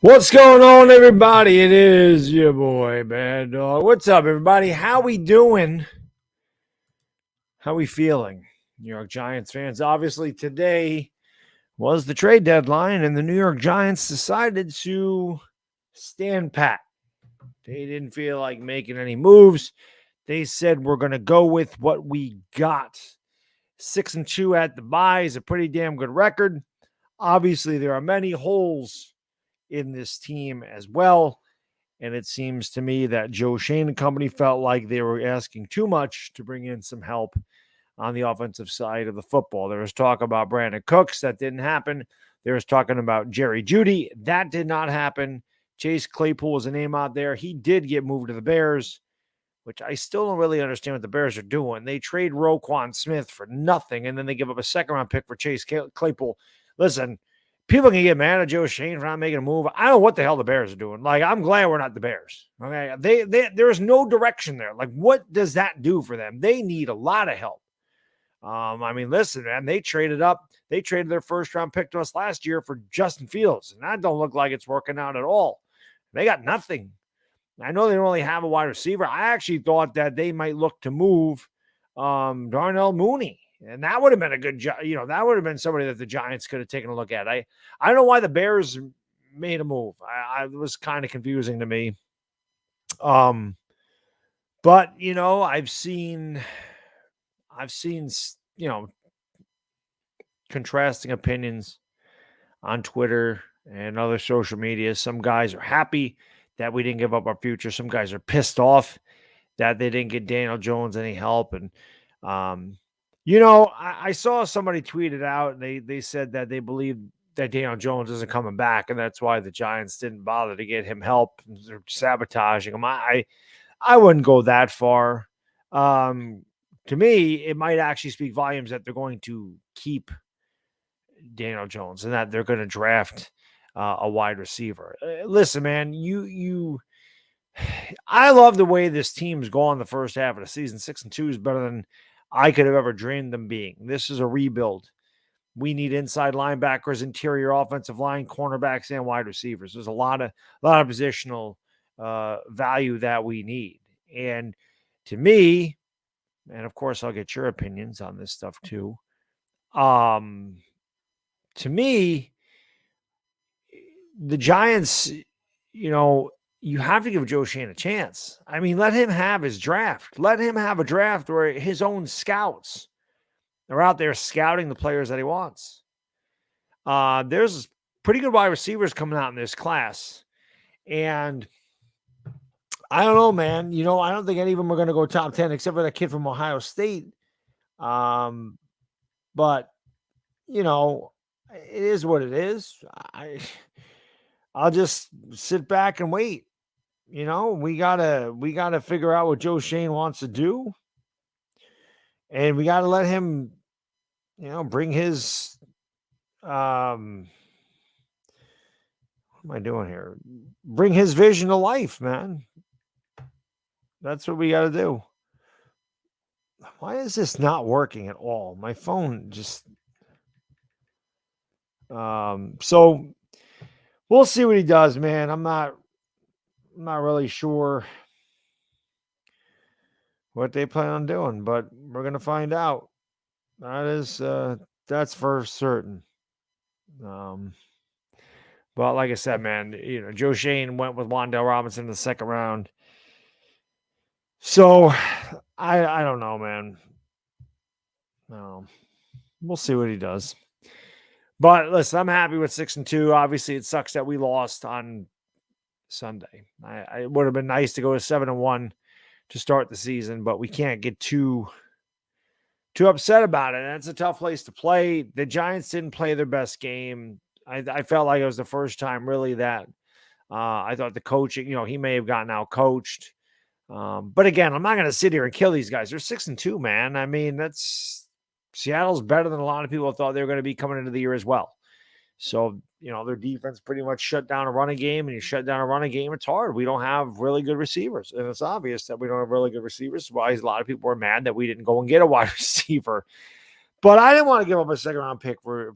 What's going on, everybody? It is your boy, Baddog. What's up, everybody? How we doing? How we feeling? New York Giants fans. Obviously, today was the trade deadline, and the New York Giants decided to stand pat. They didn't feel like making any moves. They said, we're going to go with what we got. 6-2 at the bye is a pretty damn good record. Obviously, there are many holes in this team as well. And it seems to me that Joe Shane and company felt like they were asking too much to bring in some help on the offensive side of the football. There was talk about Brandon Cooks. That didn't happen. There was talking about Jerry Jeudy. That did not happen. Chase Claypool was a name out there. He did get moved to the Bears, which I still don't really understand what the Bears are doing. They trade Roquan Smith for nothing, and then they give up a second-round pick for Chase Claypool. Listen, people can get mad at Joe Shane for not making a move. I don't know what the hell the Bears are doing. Like, I'm glad we're not the Bears. Okay, there's no direction there. Like, what does that do for them? They need a lot of help. Listen, man, they traded up. They traded their first-round pick to us last year for Justin Fields, and that don't look like it's working out at all. They got nothing. I know they don't really have a wide receiver. I actually thought that they might look to move Darnell Mooney. And that would have been a good job. That would have been somebody that the Giants could have taken a look at. I don't know why the Bears made a move. It was kind of confusing to me. But I've seen contrasting opinions on Twitter and other social media. Some guys are happy that we didn't give up our future. Some guys are pissed off that they didn't get Daniel Jones any help. And I saw somebody tweet it out, and they said that they believe that Daniel Jones isn't coming back, and that's why the Giants didn't bother to get him help. They're sabotaging him. I wouldn't go that far. To me, it might actually speak volumes that they're going to keep Daniel Jones and that they're going to draft a wide receiver. Listen, man, I love the way this team's gone the first half of the season. 6-2 is better than I could have ever dreamed them being. This is a rebuild. We need inside linebackers, interior offensive line, cornerbacks, and wide receivers. There's a lot of positional value that we need. And to me, and of course I'll get your opinions on this stuff too. To me, the Giants, you have to give Joe Shane a chance. I mean, let him have his draft. Let him have a draft where his own scouts are out there scouting the players that he wants. There's pretty good wide receivers coming out in this class. And I don't know, man. I don't think any of them are going to go top 10 except for that kid from Ohio State. But, it is what it is. I'll just sit back and wait. We gotta figure out what Joe Shane wants to do. And we gotta let him, bring his what am I doing here? Bring his vision to life, man. That's what we gotta do. Why is this not working at all? My phone just so we'll see what he does, man. I'm not really sure what they plan on doing, but we're gonna find out. That's for certain. But like I said, man, Joe Shane went with Wan'Dale Robinson in the second round. So I don't know, man. We'll see what he does. But listen, I'm happy with 6-2. Obviously, it sucks that we lost on Sunday. It would have been nice to go to 7-1 to start the season, but we can't get too upset about it. That's a tough place to play. The Giants didn't play their best game. I felt like it was the first time really that I thought the coaching, he may have gotten out coached. But again, I'm not going to sit here and kill these guys. They're 6-2, man. I mean, Seattle's better than a lot of people thought they were going to be coming into the year as well. So, their defense pretty much shut down a running game, and you shut down a running game, it's hard. We don't have really good receivers, and it's obvious that we don't have really good receivers. That's why a lot of people were mad that we didn't go and get a wide receiver. But I didn't want to give up a second-round pick for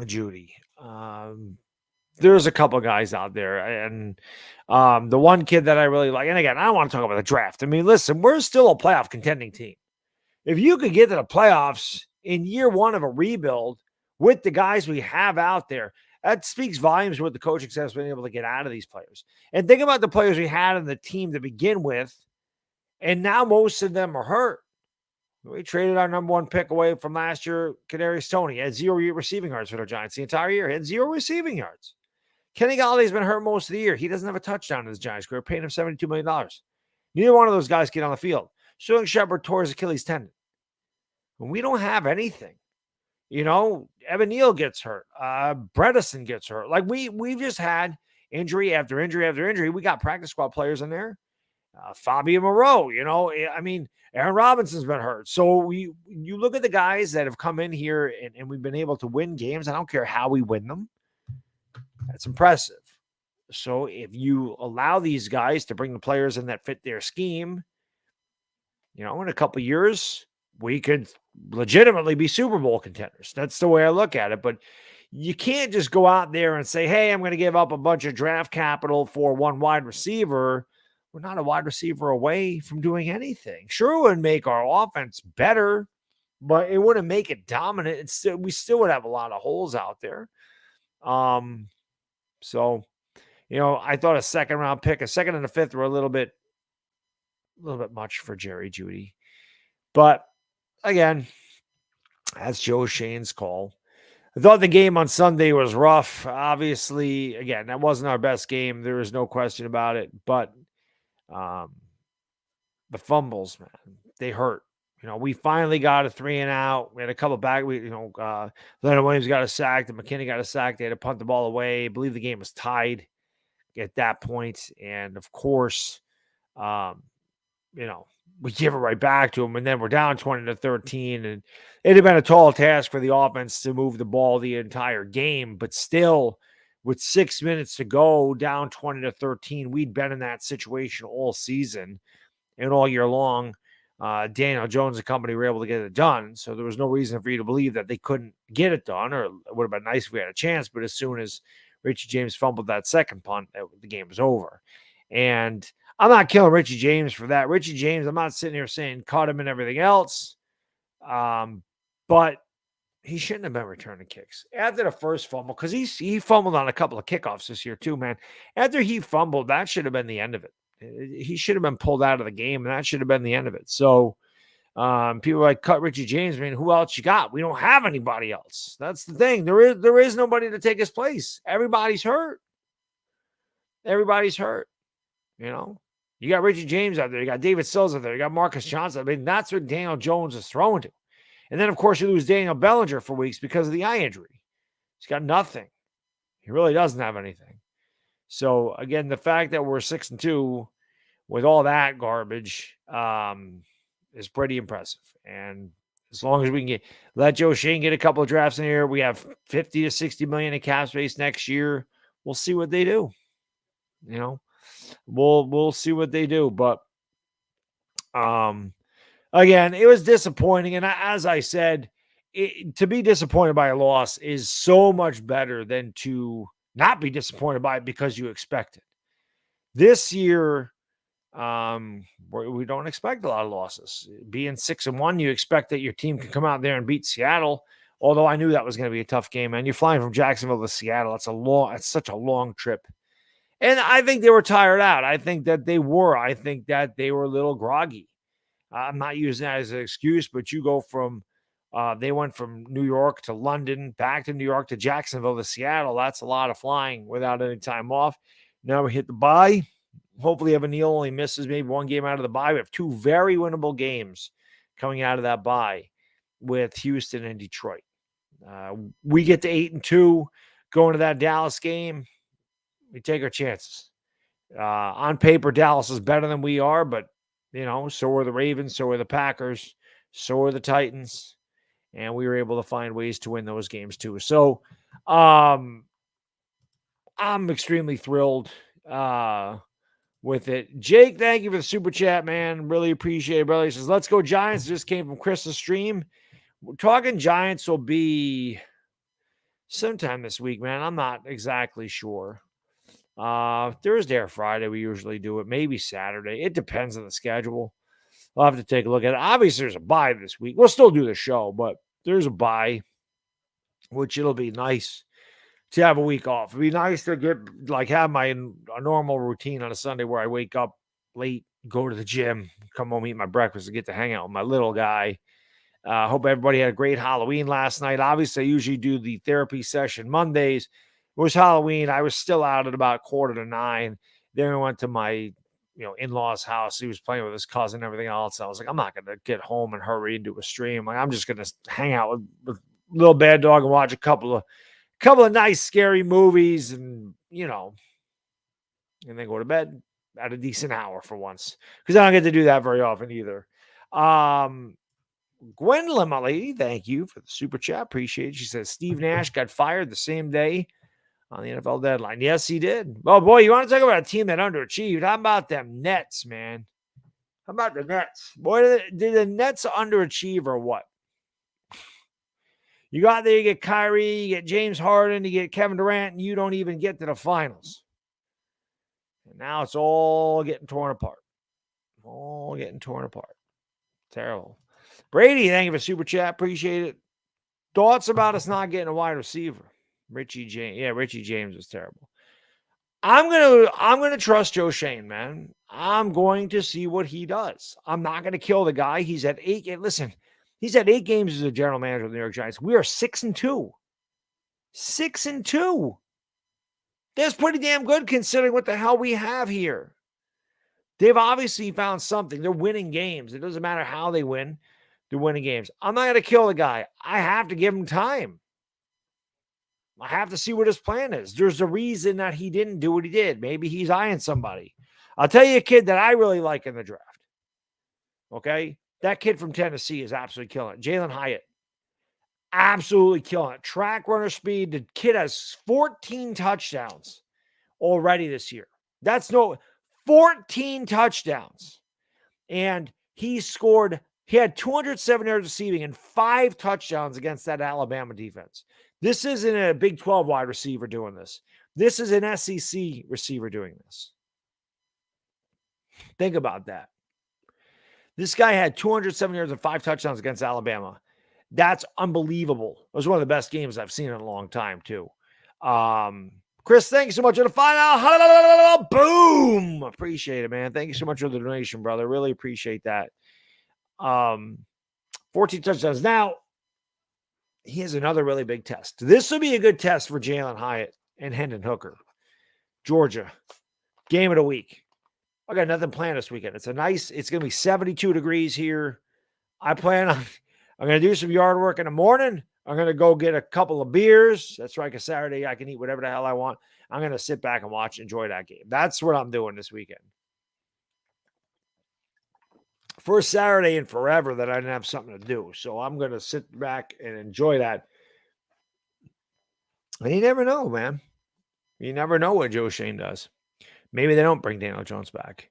Jeudy. there's a couple guys out there, and the one kid that I really like, and again, I don't want to talk about the draft. I mean, listen, we're still a playoff contending team. If you could get to the playoffs in year one of a rebuild with the guys we have out there, that speaks volumes what the coaching staff has been able to get out of these players. And think about the players we had in the team to begin with, and now most of them are hurt. We traded our number one pick away from last year, Kadarius Toney. He had 0 receiving yards for the Giants the entire year. He had 0 receiving yards. Kenny Galladay's been hurt most of the year. He doesn't have a touchdown in his Giants career, paying him $72 million. Neither one of those guys get on the field. Sterling Shepard tore his Achilles tendon. We don't have anything. Evan Neal gets hurt. Bredesen gets hurt. Like we've just had injury after injury after injury. We got practice squad players in there. Fabio Moreau, I mean, Aaron Robinson's been hurt. So you look at the guys that have come in here and we've been able to win games. I don't care how we win them. That's impressive. So if you allow these guys to bring the players in that fit their scheme, in a couple of years, we could legitimately be Super Bowl contenders. That's the way I look at it. But you can't just go out there and say, hey, I'm going to give up a bunch of draft capital for one wide receiver. We're not a wide receiver away from doing anything. Sure, it would make our offense better, but it wouldn't make it dominant. We still would have a lot of holes out there. So, I thought a second round pick, a second and a fifth were a little bit much for Jerry Jeudy. But again, that's Joe Shane's call. I thought the game on Sunday was rough. Obviously, again, that wasn't our best game. There was no question about it. But the fumbles, man, they hurt. We finally got a 3-and-out. We had a couple back. Leonard Williams got a sack. And McKinney got a sack. They had to punt the ball away. I believe the game was tied at that point. And of course, we give it right back to them, and then we're down 20-13, and it had been a tall task for the offense to move the ball the entire game, but still, with 6 minutes to go, down 20-13, we'd been in that situation all season and all year long. Daniel Jones and company were able to get it done, so there was no reason for you to believe that they couldn't get it done, or it would have been nice if we had a chance, but as soon as Richie James fumbled that second punt, the game was over. And I'm not killing Richie James for that. Richie James, I'm not sitting here saying cut him and everything else. But he shouldn't have been returning kicks. After the first fumble, because he fumbled on a couple of kickoffs this year too, man. After he fumbled, that should have been the end of it. He should have been pulled out of the game, and that should have been the end of it. So people are like, cut Richie James. I mean, who else you got? We don't have anybody else. That's the thing. There is nobody to take his place. Everybody's hurt. Everybody's hurt. You got Richie James out there. You got David Sills out there. You got Marcus Johnson. I mean, that's what Daniel Jones is throwing to. And then, of course, you lose Daniel Bellinger for weeks because of the eye injury. He's got nothing. He really doesn't have anything. So, again, the fact that we're 6-2 with all that garbage is pretty impressive. And as long as we can let Joe Shane get a couple of drafts in here, we have $50 to $60 million in cap space next year. We'll see what they do. We'll see what they do. But again, it was disappointing. And as I said, to be disappointed by a loss is so much better than to not be disappointed by it because you expect it. This year, we don't expect a lot of losses. Being 6-1, you expect that your team can come out there and beat Seattle. Although I knew that was going to be a tough game, and you're flying from Jacksonville to Seattle. It's such a long trip. And I think they were tired out. I think that they were. I think that they were a little groggy. I'm not using that as an excuse, but you go from, they went from New York to London, back to New York to Jacksonville to Seattle. That's a lot of flying without any time off. Now we hit the bye. Hopefully Evan Neal only misses maybe one game out of the bye. We have two very winnable games coming out of that bye with Houston and Detroit. We get to 8-2 going to that Dallas game. We take our chances. On paper, Dallas is better than we are, but, so are the Ravens, so are the Packers, so are the Titans, and we were able to find ways to win those games too. So I'm extremely thrilled with it. Jake, thank you for the super chat, man. Really appreciate it, brother. He says, let's go Giants. Just came from Chris's stream. We're talking Giants will be sometime this week, man. I'm not exactly sure. Thursday or Friday, we usually do it. Maybe Saturday. It depends on the schedule. I'll have to take a look at it. Obviously, there's a bye this week. We'll still do the show, but there's a bye, which it'll be nice to have a week off. It'd be nice to have a normal routine on a Sunday where I wake up late, go to the gym, come home, eat my breakfast, and get to hang out with my little guy. Hope everybody had a great Halloween last night. Obviously, I usually do the therapy session Mondays. It was Halloween. I was still out at about 8:45. Then I went to my in-laws' house. He was playing with his cousin and everything else. I was like, I'm not going to get home and hurry and do a stream. Like, I'm just going to hang out with little Baddog and watch a couple of nice scary movies and then go to bed at a decent hour for once, because I don't get to do that very often either. Gwendolyn, my lady, thank you for the super chat. Appreciate it. She says Steve Nash got fired the same day on the NFL deadline. Yes, he did. Oh, boy, you want to talk about a team that underachieved? How about them Nets, man? How about the Nets? Boy, did the Nets underachieve or what? You got there, you get Kyrie, you get James Harden, you get Kevin Durant, and you don't even get to the finals. And now it's all getting torn apart. All getting torn apart. Terrible. Brady, thank you for super chat. Appreciate it. Thoughts about us not getting a wide receiver? Richie James. Yeah, Richie James was terrible. I'm gonna trust Joe Shane, man. I'm going to see what he does. I'm not gonna kill the guy. He's at 8. Listen, he's had 8 games as a general manager of the New York Giants. We are 6-2. 6-2. That's pretty damn good considering what the hell we have here. They've obviously found something. They're winning games. It doesn't matter how they win. They're winning games. I'm not going to kill the guy. I have to give him time. I have to see what his plan is. There's a reason that he didn't do what he did. Maybe he's eyeing somebody. I'll tell you a kid that I really like in the draft. Okay? That kid from Tennessee is absolutely killing it. Jalen Hyatt. Absolutely killing it. Track runner speed. The kid has 14 touchdowns already this year. That's 14 touchdowns. And he had 207 yards receiving and 5 touchdowns against that Alabama defense. This isn't a Big 12 wide receiver doing this. This is an SEC receiver doing this. Think about that. This guy had 207 yards and 5 touchdowns against Alabama. That's unbelievable. It was one of the best games I've seen in a long time, too. Chris, thank you so much for the final. Boom. Appreciate it, man. Thank you so much for the donation, brother. Really appreciate that. 14 touchdowns. Now, he has another really big test. This will be a good test for Jalen Hyatt and Hendon Hooker. Georgia, game of the week. I got nothing planned this weekend. It's going to be 72 degrees here. I'm going to do some yard work in the morning. I'm going to go get a couple of beers. That's right, because Saturday I can eat whatever the hell I want. I'm going to sit back and enjoy that game. That's what I'm doing this weekend. First Saturday in forever that I didn't have something to do. So I'm going to sit back and enjoy that. And you never know, man. You never know what Joe Shane does. Maybe they don't bring Daniel Jones back.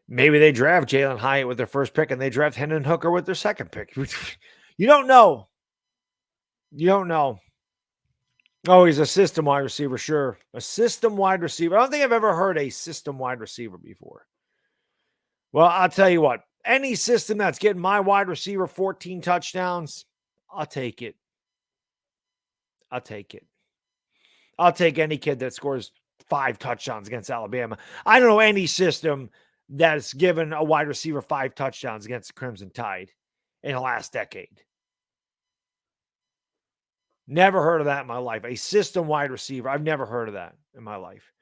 Maybe they draft Jalen Hyatt with their first pick and they draft Hendon Hooker with their second pick. You don't know. You don't know. Oh, he's a system wide receiver. Sure. A system wide receiver. I don't think I've ever heard a system wide receiver before. Well, I'll tell you what. Any system that's getting my wide receiver 14 touchdowns, I'll take it. I'll take it. I'll take any kid that scores 5 touchdowns against Alabama. I don't know any system that's given a wide receiver 5 touchdowns against the Crimson Tide in the last decade. Never heard of that in my life. A system wide receiver. I've never heard of that in my life.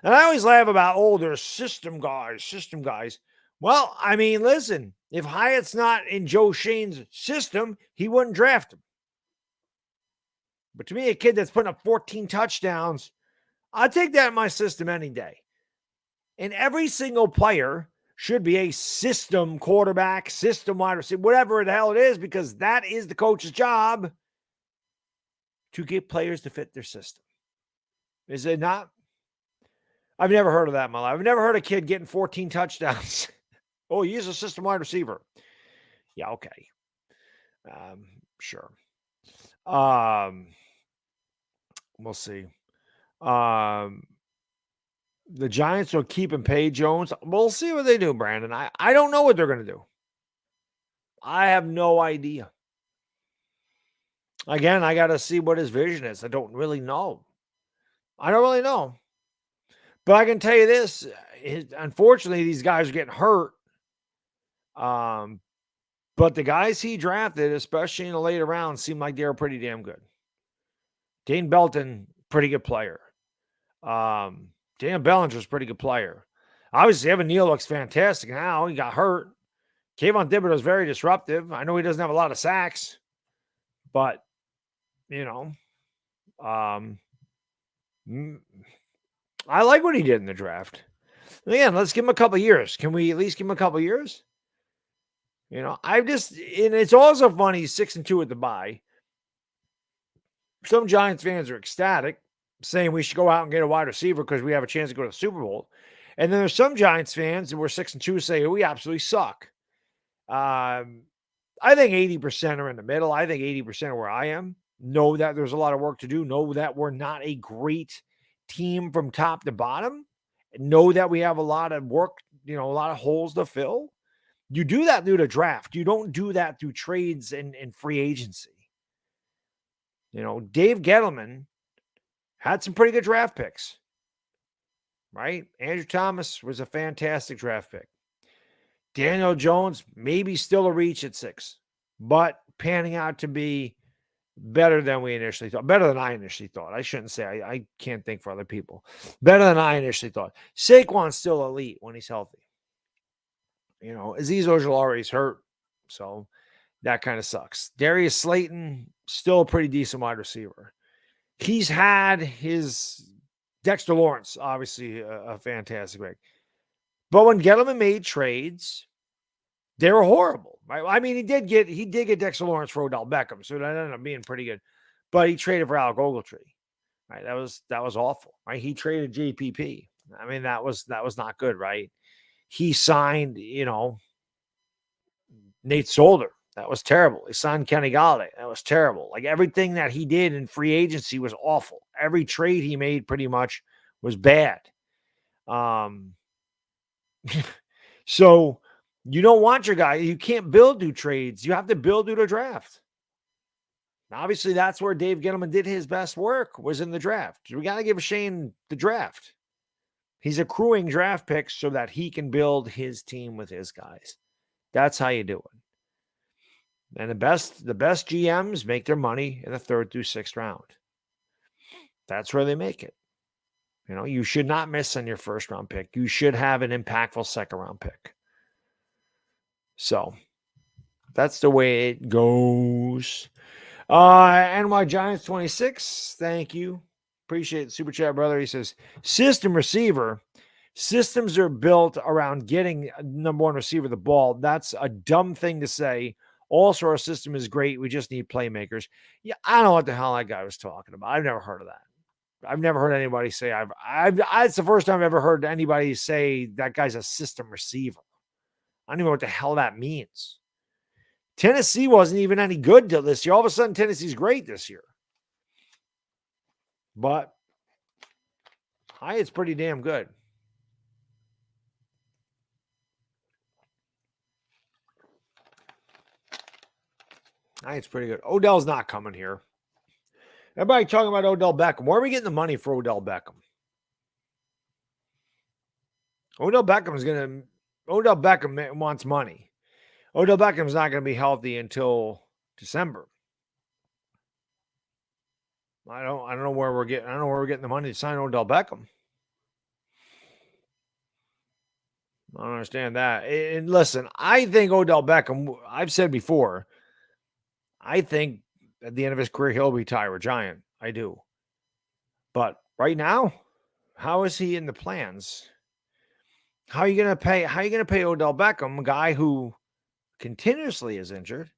And I always laugh about, there's system guys. Well, I mean, listen, if Hyatt's not in Joe Shane's system, he wouldn't draft him. But to me, a kid that's putting up 14 touchdowns, I'd take that in my system any day. And every single player should be a system quarterback, system wide receiver, whatever the hell it is, because that is the coach's job to get players to fit their system. Is it not? I've never heard of that in my life. I've never heard a kid getting 14 touchdowns. Oh, he's a system wide receiver. Yeah, okay. Sure. We'll see. The Giants will keep and pay Jones. We'll see what they do, Brandon. I don't know what they're going to do. I have no idea. Again, I got to see what his vision is. I don't really know. I don't really know. But I can tell you this. Unfortunately, these guys are getting hurt. But the guys he drafted, especially in the later rounds, seem like they were pretty damn good. Dane Belton, pretty good player. Dan Bellinger's a pretty good player. Obviously, Evan Neal looks fantastic now. He got hurt. Kayvon Thibodeau is very disruptive. I know he doesn't have a lot of sacks, but, you know, I like what he did in the draft. Again, let's give him a couple of years. Can we at least give him a couple of years? You know, and it's also funny, 6-2 at the bye. Some Giants fans are ecstatic, saying we should go out and get a wide receiver because we have a chance to go to the Super Bowl. And then there's some Giants fans that were 6-2 say, we absolutely suck. I think 80% are in the middle. I think 80% are where I am. Know that there's a lot of work to do. Know that we're not a great team from top to bottom. Know that we have a lot of work, a lot of holes to fill. You do that through the draft. You don't do that through trades and free agency. Dave Gettleman had some pretty good draft picks, right? Andrew Thomas was a fantastic draft pick. Daniel Jones, maybe still a reach at 6, but panning out to be better than we initially thought. Better than I initially thought. I shouldn't say. I can't think for other people. Better than I initially thought. Saquon's still elite when he's healthy. Azeez Ojulari's hurt, so that kind of sucks. Darius Slayton, still a pretty decent wide receiver. He's had his Dexter Lawrence, obviously a fantastic pick. But when Gettleman made trades, they were horrible, right? I mean, he did get Dexter Lawrence for Odell Beckham, so that ended up being pretty good. But he traded for Alec Ogletree, right? That was awful, right? He traded JPP. I mean, that was not good, right? He signed, Nate Solder. That was terrible. He signed Kenny Golladay. That was terrible. Like, everything that he did in free agency was awful. Every trade he made pretty much was bad. So you don't want your guy. You can't build through trades. You have to build through the draft. Now, obviously, that's where Dave Gettleman did his best work, was in the draft. We got to give Shane the draft. He's accruing draft picks so that he can build his team with his guys. That's how you do it. And the best GMs make their money in the 3rd through 6th round. That's where they make it. You should not miss on your 1st round pick. You should have an impactful 2nd round pick. So that's the way it goes. NY Giants 26. Thank you. Appreciate the super chat, brother. He says, system receiver. Systems are built around getting number 1 receiver the ball. That's a dumb thing to say. Also, our system is great. We just need playmakers. Yeah, I don't know what the hell that guy was talking about. I've never heard of that. I've never heard anybody say it's the first time I've ever heard anybody say that guy's a system receiver. I don't even know what the hell that means. Tennessee wasn't even any good till this year. All of a sudden, Tennessee's great this year. But it's pretty damn good. It's pretty good. Odell's not coming here. Everybody talking about Odell Beckham. Where are we getting the money for Odell Beckham? Odell Beckham wants money. Odell Beckham's not going to be healthy until December. I don't know where we're getting the money to sign Odell Beckham. I don't understand that. And listen, I think Odell Beckham, I've said before, I think at the end of his career, he'll retire a Giant. I do. But right now, how is he in the plans? How are you going to pay Odell Beckham, a guy who continuously is injured,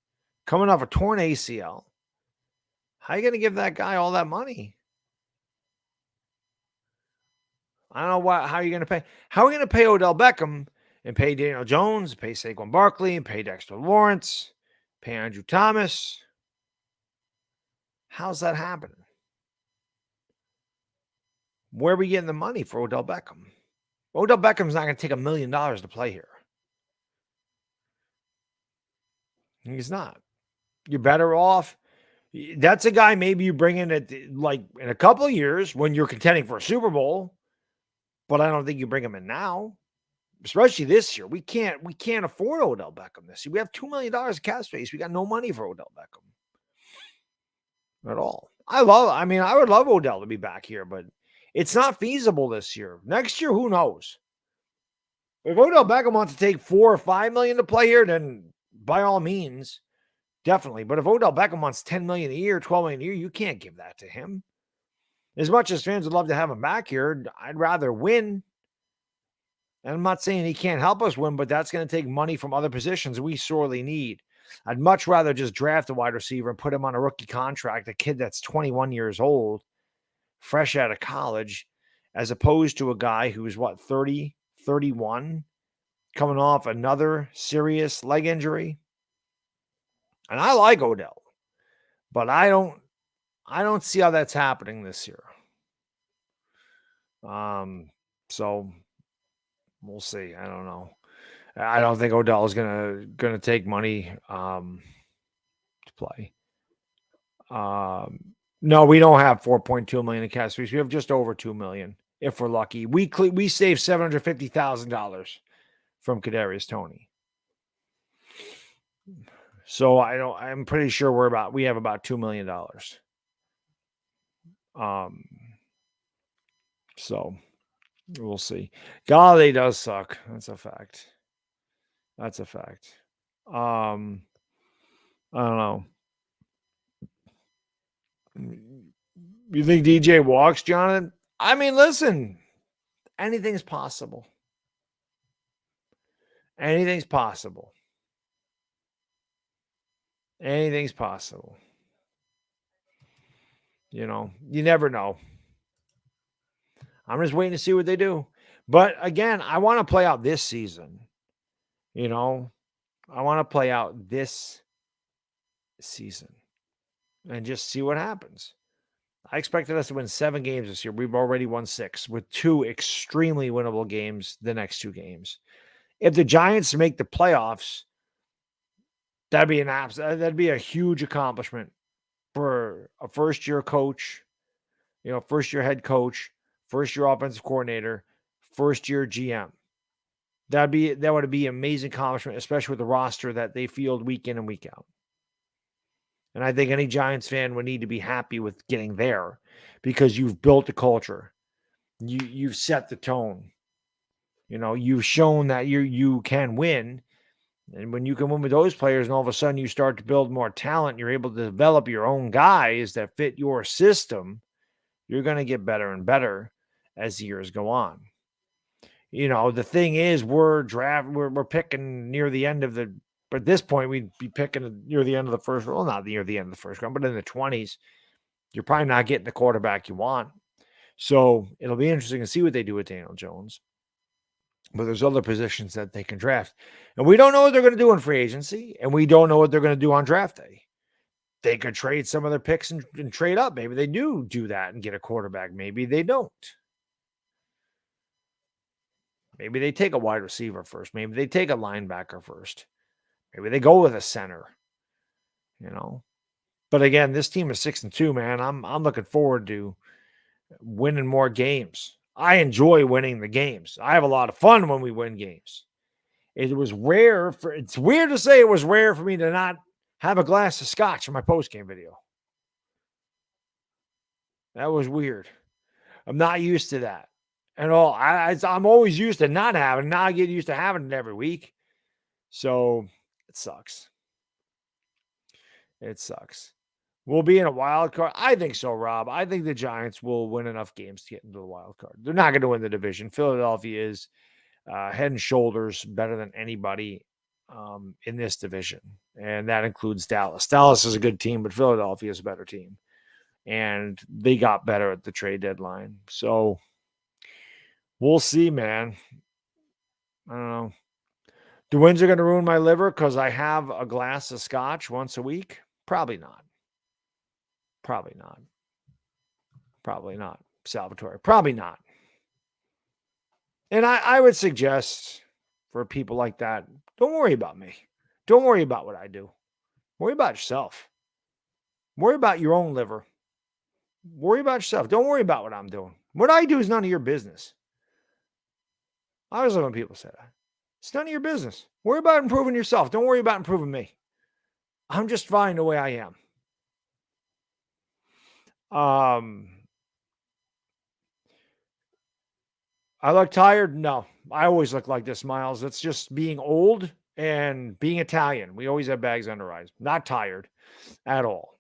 coming off a torn ACL? How are you going to give that guy all that money? I don't know how you're going to pay. How are we going to pay Odell Beckham and pay Daniel Jones, pay Saquon Barkley, and pay Dexter Lawrence, pay Andrew Thomas? How's that happening? Where are we getting the money for Odell Beckham? Odell Beckham's not going to take $1 million to play here. He's not. You're better off. That's a guy maybe you bring in at like in a couple of years when you're contending for a Super Bowl, but I don't think you bring him in now, especially this year. We can't afford Odell Beckham this year. We have $2 million of cap space. We got no money for Odell Beckham at all. I would love Odell to be back here, but it's not feasible this year. Next year, who knows? If Odell Beckham wants to take $4 or $5 million to play here, then by all means, definitely. But if Odell Beckham wants $10 million a year, $12 million a year, you can't give that to him. As much as fans would love to have him back here, I'd rather win. And I'm not saying he can't help us win, but that's going to take money from other positions we sorely need. I'd much rather just draft a wide receiver and put him on a rookie contract, a kid that's 21 years old, fresh out of college, as opposed to a guy who's 30, 31, coming off another serious leg injury. And I like Odell, but I don't see how that's happening this year. So we'll see. I don't know. I don't think Odell is gonna take money to play. No, we don't have $4.2 million in cash space. We have just over $2 million if we're lucky. We saved $750,000 from Kadarius Toney. So I'm pretty sure we have about $2 million. So we'll see. Galladay does suck. That's a fact. I don't know. You think DJ walks, Jonathan? I mean, listen, anything's possible. Anything's possible. Anything's possible. You know, you never know. I'm just waiting to see what they do. But again, I want to play out this season. You know, I want to play out this season and just see what happens. I expected us to win 7 games this year. We've already won 6 with 2 extremely winnable games the next 2 games. If the Giants make the playoffs, that'd be a huge accomplishment for a first-year coach, first-year head coach, first-year offensive coordinator, first-year GM. That would be an amazing accomplishment, especially with the roster that they field week in and week out. And I think any Giants fan would need to be happy with getting there because you've built a culture. You've set the tone. You've shown that you can win. And when you can win with those players and all of a sudden you start to build more talent, you're able to develop your own guys that fit your system, you're going to get better and better as years go on. The thing is we're picking near the end of but at this point we'd be picking near the end of the first, well, not near the end of the first round, but in the 20s, you're probably not getting the quarterback you want. So it'll be interesting to see what they do with Daniel Jones. But there's other positions that they can draft. And we don't know what they're going to do in free agency. And we don't know what they're going to do on draft day. They could trade some of their picks and trade up. Maybe they do that and get a quarterback. Maybe they don't. Maybe they take a wide receiver first. Maybe they take a linebacker first. Maybe they go with a center. But again, this team is 6-2, man. I'm looking forward to winning more games. I enjoy winning the games. I have a lot of fun when we win games. It's weird to say it was rare for me to not have a glass of scotch in my post-game video. That was weird. I'm not used to that at all. I'm always used to not having it. Now I get used to having it every week. So it sucks. It sucks. We'll be in a wild card. I think so, Rob. I think the Giants will win enough games to get into the wild card. They're not going to win the division. Philadelphia is head and shoulders better than anybody in this division, and that includes Dallas. Dallas is a good team, but Philadelphia is a better team, and they got better at the trade deadline. So we'll see, man. I don't know. The wins are going to ruin my liver because I have a glass of scotch once a week? Probably not. Probably not. Salvatore. Probably not. And I would suggest for people like that, don't worry about me. Don't worry about what I do. Worry about yourself. Worry about your own liver. Worry about yourself. Don't worry about what I'm doing. What I do is none of your business. I always love when people say that. It's none of your business. Worry about improving yourself. Don't worry about improving me. I'm just fine the way I am. I look tired? No. I always look like this, Miles. It's just being old and being Italian. We always have bags under our eyes. Not tired at all.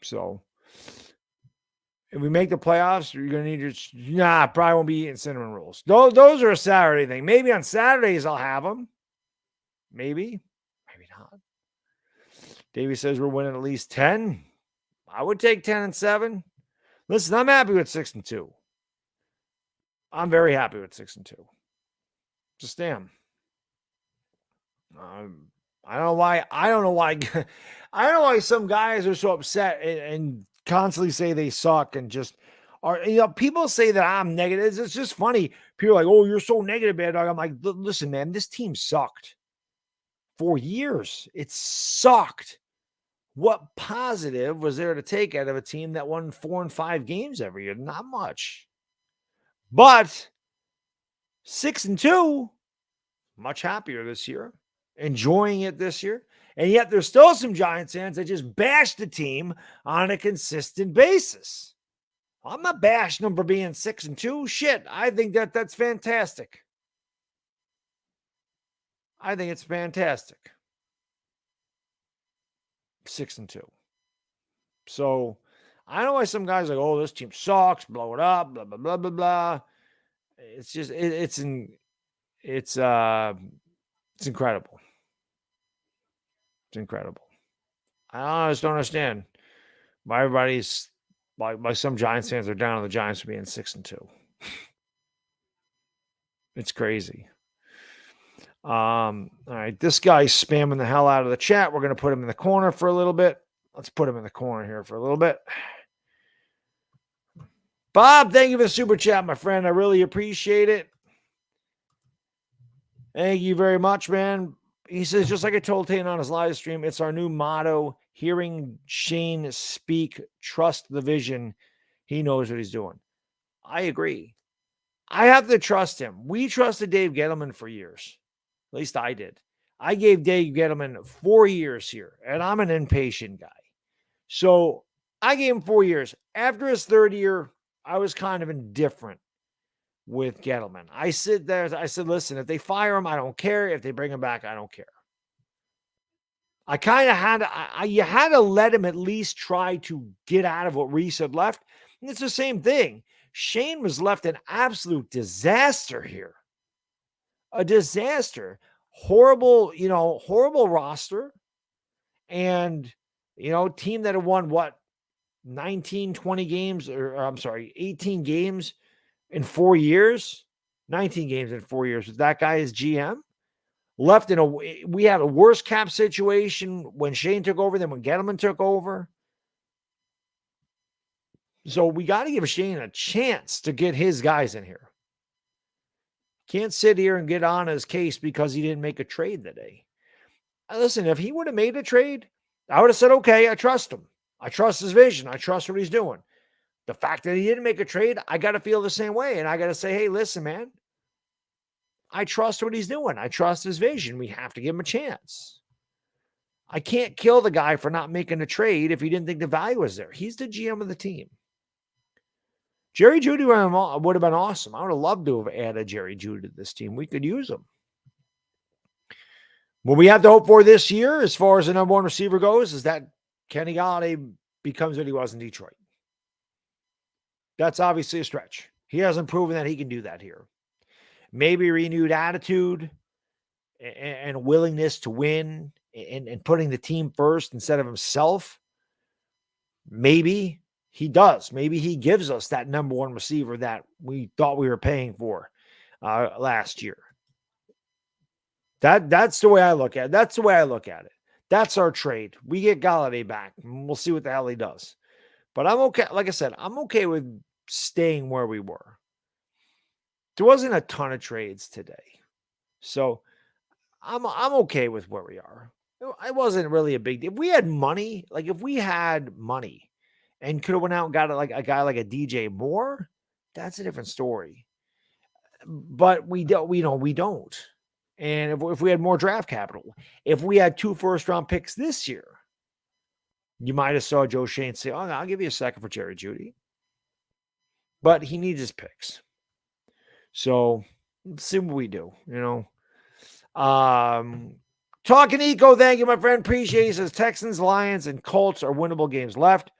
So if we make the playoffs, you're going to need your, probably won't be eating cinnamon rolls. Those are a Saturday thing. Maybe on Saturdays I'll have them. Maybe not. Davey says we're winning at least 10. I would take 10-7. Listen, I'm happy with 6-2. I'm very happy with 6-2. Just damn. I don't know why. I don't know why some guys are so upset and constantly say they suck and just are. People say that I'm negative. It's just funny. People are like, "Oh, you're so negative, Baddog." I'm like, listen, man, this team sucked for years. It sucked. What positive was there to take out of a team that won 4 and 5 games every year? Not much. But 6-2, much happier this year, enjoying it this year. And yet there's still some Giants fans that just bash the team on a consistent basis. I'm not bashing them for being 6-2. Shit, I think that's fantastic. I think it's fantastic. 6-2. So I don't know why some guys are like, oh, this team sucks, blow it up, blah, blah, blah, blah, blah. It's just, it's incredible. It's incredible. I just don't understand why everybody's why some Giants fans are down on the Giants for being 6-2. It's crazy. All right, this guy's spamming the hell out of the chat. We're going to put him in the corner for a little bit. Let's put him in the corner here for a little bit. Bob, thank you for the super chat, my friend. I really appreciate it. Thank you very much, man. He says, just like I told Tain on his live stream, it's our new motto, hearing Shane speak, trust the vision. He knows what he's doing. I agree. I have to trust him. We trusted Dave Gettleman for years. At least I did. I gave Dave Gettleman 4 years here, and I'm an impatient guy. So I gave him 4 years. After his third year, I was kind of indifferent with Gettleman. I sit there. I said, listen, if they fire him, I don't care. If they bring him back, I don't care. I kind of had to, you had to let him at least try to get out of what Reese had left. And it's the same thing. Shane was left an absolute disaster here. A disaster. Horrible, horrible roster. And, team that had won what? 19, 20 games, or I'm sorry, 18 games in 4 years. 19 games in 4 years with that guy as GM. Left we had a worse cap situation when Shane took over than when Gettleman took over. So we got to give Shane a chance to get his guys in here. Can't sit here and get on his case because he didn't make a trade today. Listen, if he would have made a trade, I would have said, okay, I trust him. I trust his vision. I trust what he's doing. The fact that he didn't make a trade, I got to feel the same way. And I got to say, hey, listen, man, I trust what he's doing. I trust his vision. We have to give him a chance. I can't kill the guy for not making a trade if he didn't think the value was there. He's the GM of the team. Jerry Jeudy would have been awesome. I would have loved to have added Jerry Jeudy to this team. We could use him. What we have to hope for this year, as far as the number one receiver goes, is that Kenny Golladay becomes what he was in Detroit. That's obviously a stretch. He hasn't proven that he can do that here. Maybe renewed attitude and willingness to win and putting the team first instead of himself. Maybe he does. Maybe he gives us that number one receiver that we thought we were paying for last year. That's the way I look at it. That's our trade. We get Golladay back. And we'll see what the hell he does. But I'm okay. Like I said, I'm okay with staying where we were. There wasn't a ton of trades today. So I'm okay with where we are. It wasn't really a big deal. If we had money, like if we had money and could have went out and got like a guy like a DJ Moore, that's a different story. But we don't, we don't. And if we had more draft capital, if we had 2 first-round picks this year, you might have saw Joe Shane say, "Oh, I'll give you a second for Jerry Jeudy," but he needs his picks. So let's see what we do. Talking Eco, thank you, my friend. Appreciate it. He says Texans, Lions, and Colts are winnable games left.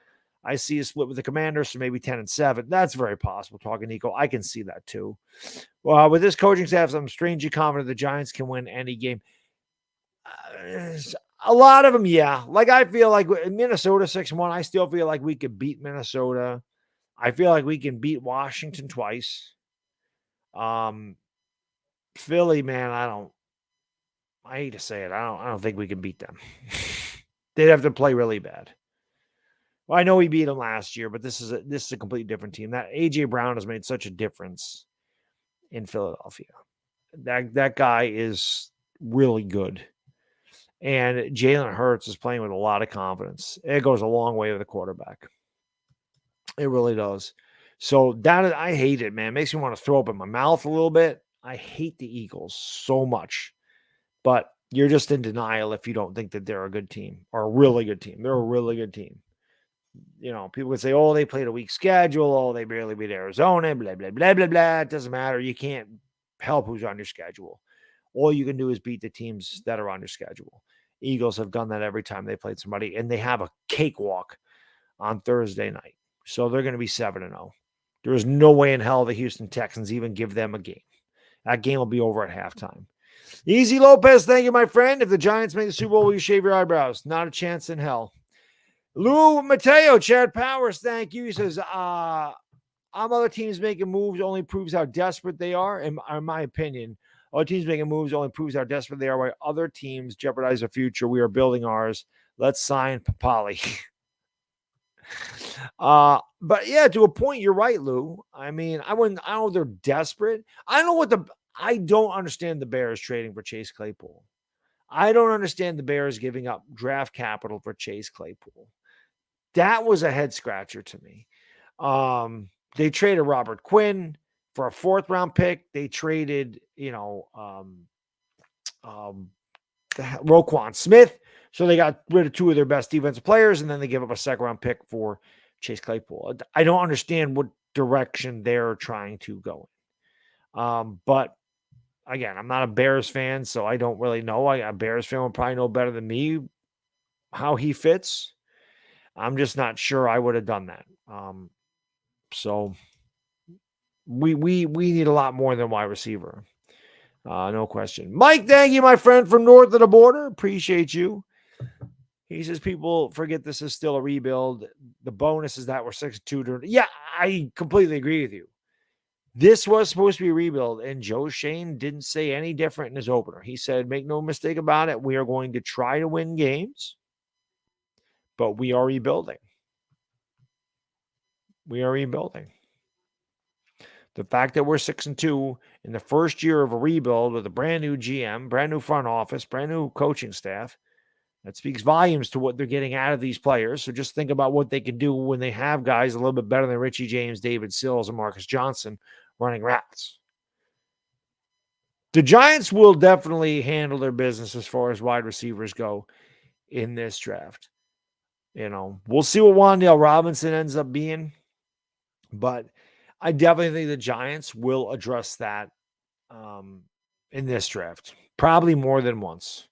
I see a split with the Commanders, so maybe 10-7. That's very possible. Talking Eco, I can see that too. Well, with this coaching staff, I'm strangely confident the Giants can win any game. A lot of them, yeah. Like I feel like Minnesota 6-1. I still feel like we could beat Minnesota. I feel like we can beat Washington twice. Philly, man, I hate to say it. I don't think we can beat them. They'd have to play really bad. Well, I know we beat them last year, but this is a completely different team. That AJ Brown has made such a difference in Philadelphia. That guy is really good. And Jalen Hurts is playing with a lot of confidence. It goes a long way with a quarterback. It really does. So I hate it, man. It makes me want to throw up in my mouth a little bit. I hate the Eagles so much. But you're just in denial if you don't think that they're a good team or a really good team. They're a really good team. People would say, "Oh, they played a weak schedule. Oh, they barely beat Arizona, blah, blah, blah, blah, blah." It doesn't matter. You can't help who's on your schedule. All you can do is beat the teams that are on your schedule. Eagles have done that every time they played somebody, and they have a cakewalk on Thursday night. So they're going to be 7-0. There is no way in hell the Houston Texans even give them a game. That game will be over at halftime. Easy Lopez, thank you, my friend. If the Giants make the Super Bowl, will you shave your eyebrows? Not a chance in hell. Lou Mateo, Chad Powers, thank you. He says, other teams making moves only proves how desperate they are. In my opinion, other teams making moves only proves how desperate they are. While other teams jeopardize their future, we are building ours. Let's sign Papali. But yeah, to a point, you're right, Lou. I mean, I don't know they're desperate. I don't understand the Bears trading for Chase Claypool. I don't understand the Bears giving up draft capital for Chase Claypool. That was a head scratcher to me. They traded Robert Quinn for a 4th round pick. They traded, Roquan Smith. So they got rid of 2 of their best defensive players, and then they give up a 2nd round pick for Chase Claypool. I don't understand what direction they're trying to go in. But again, I'm not a Bears fan, so I don't really know. A Bears fan would probably know better than me how he fits. I'm just not sure I would have done that. So we need a lot more than wide receiver. No question. Mike, thank you, my friend from north of the border. Appreciate you. He says people forget this is still a rebuild. The bonus is that we're 6-2. Yeah, I completely agree with you. This was supposed to be a rebuild, and Joe Shane didn't say any different in his opener. He said, make no mistake about it, we are going to try to win games, but we are rebuilding. We are rebuilding. The fact that we're 6-2 in the first year of a rebuild with a brand new GM, brand new front office, brand new coaching staff, that speaks volumes to what they're getting out of these players. So just think about what they can do when they have guys a little bit better than Richie James, David Sills, and Marcus Johnson running rats. The Giants will definitely handle their business as far as wide receivers go in this draft. We'll see what Wan'Dale Robinson ends up being, but I definitely think the Giants will address that in this draft. Probably more than once.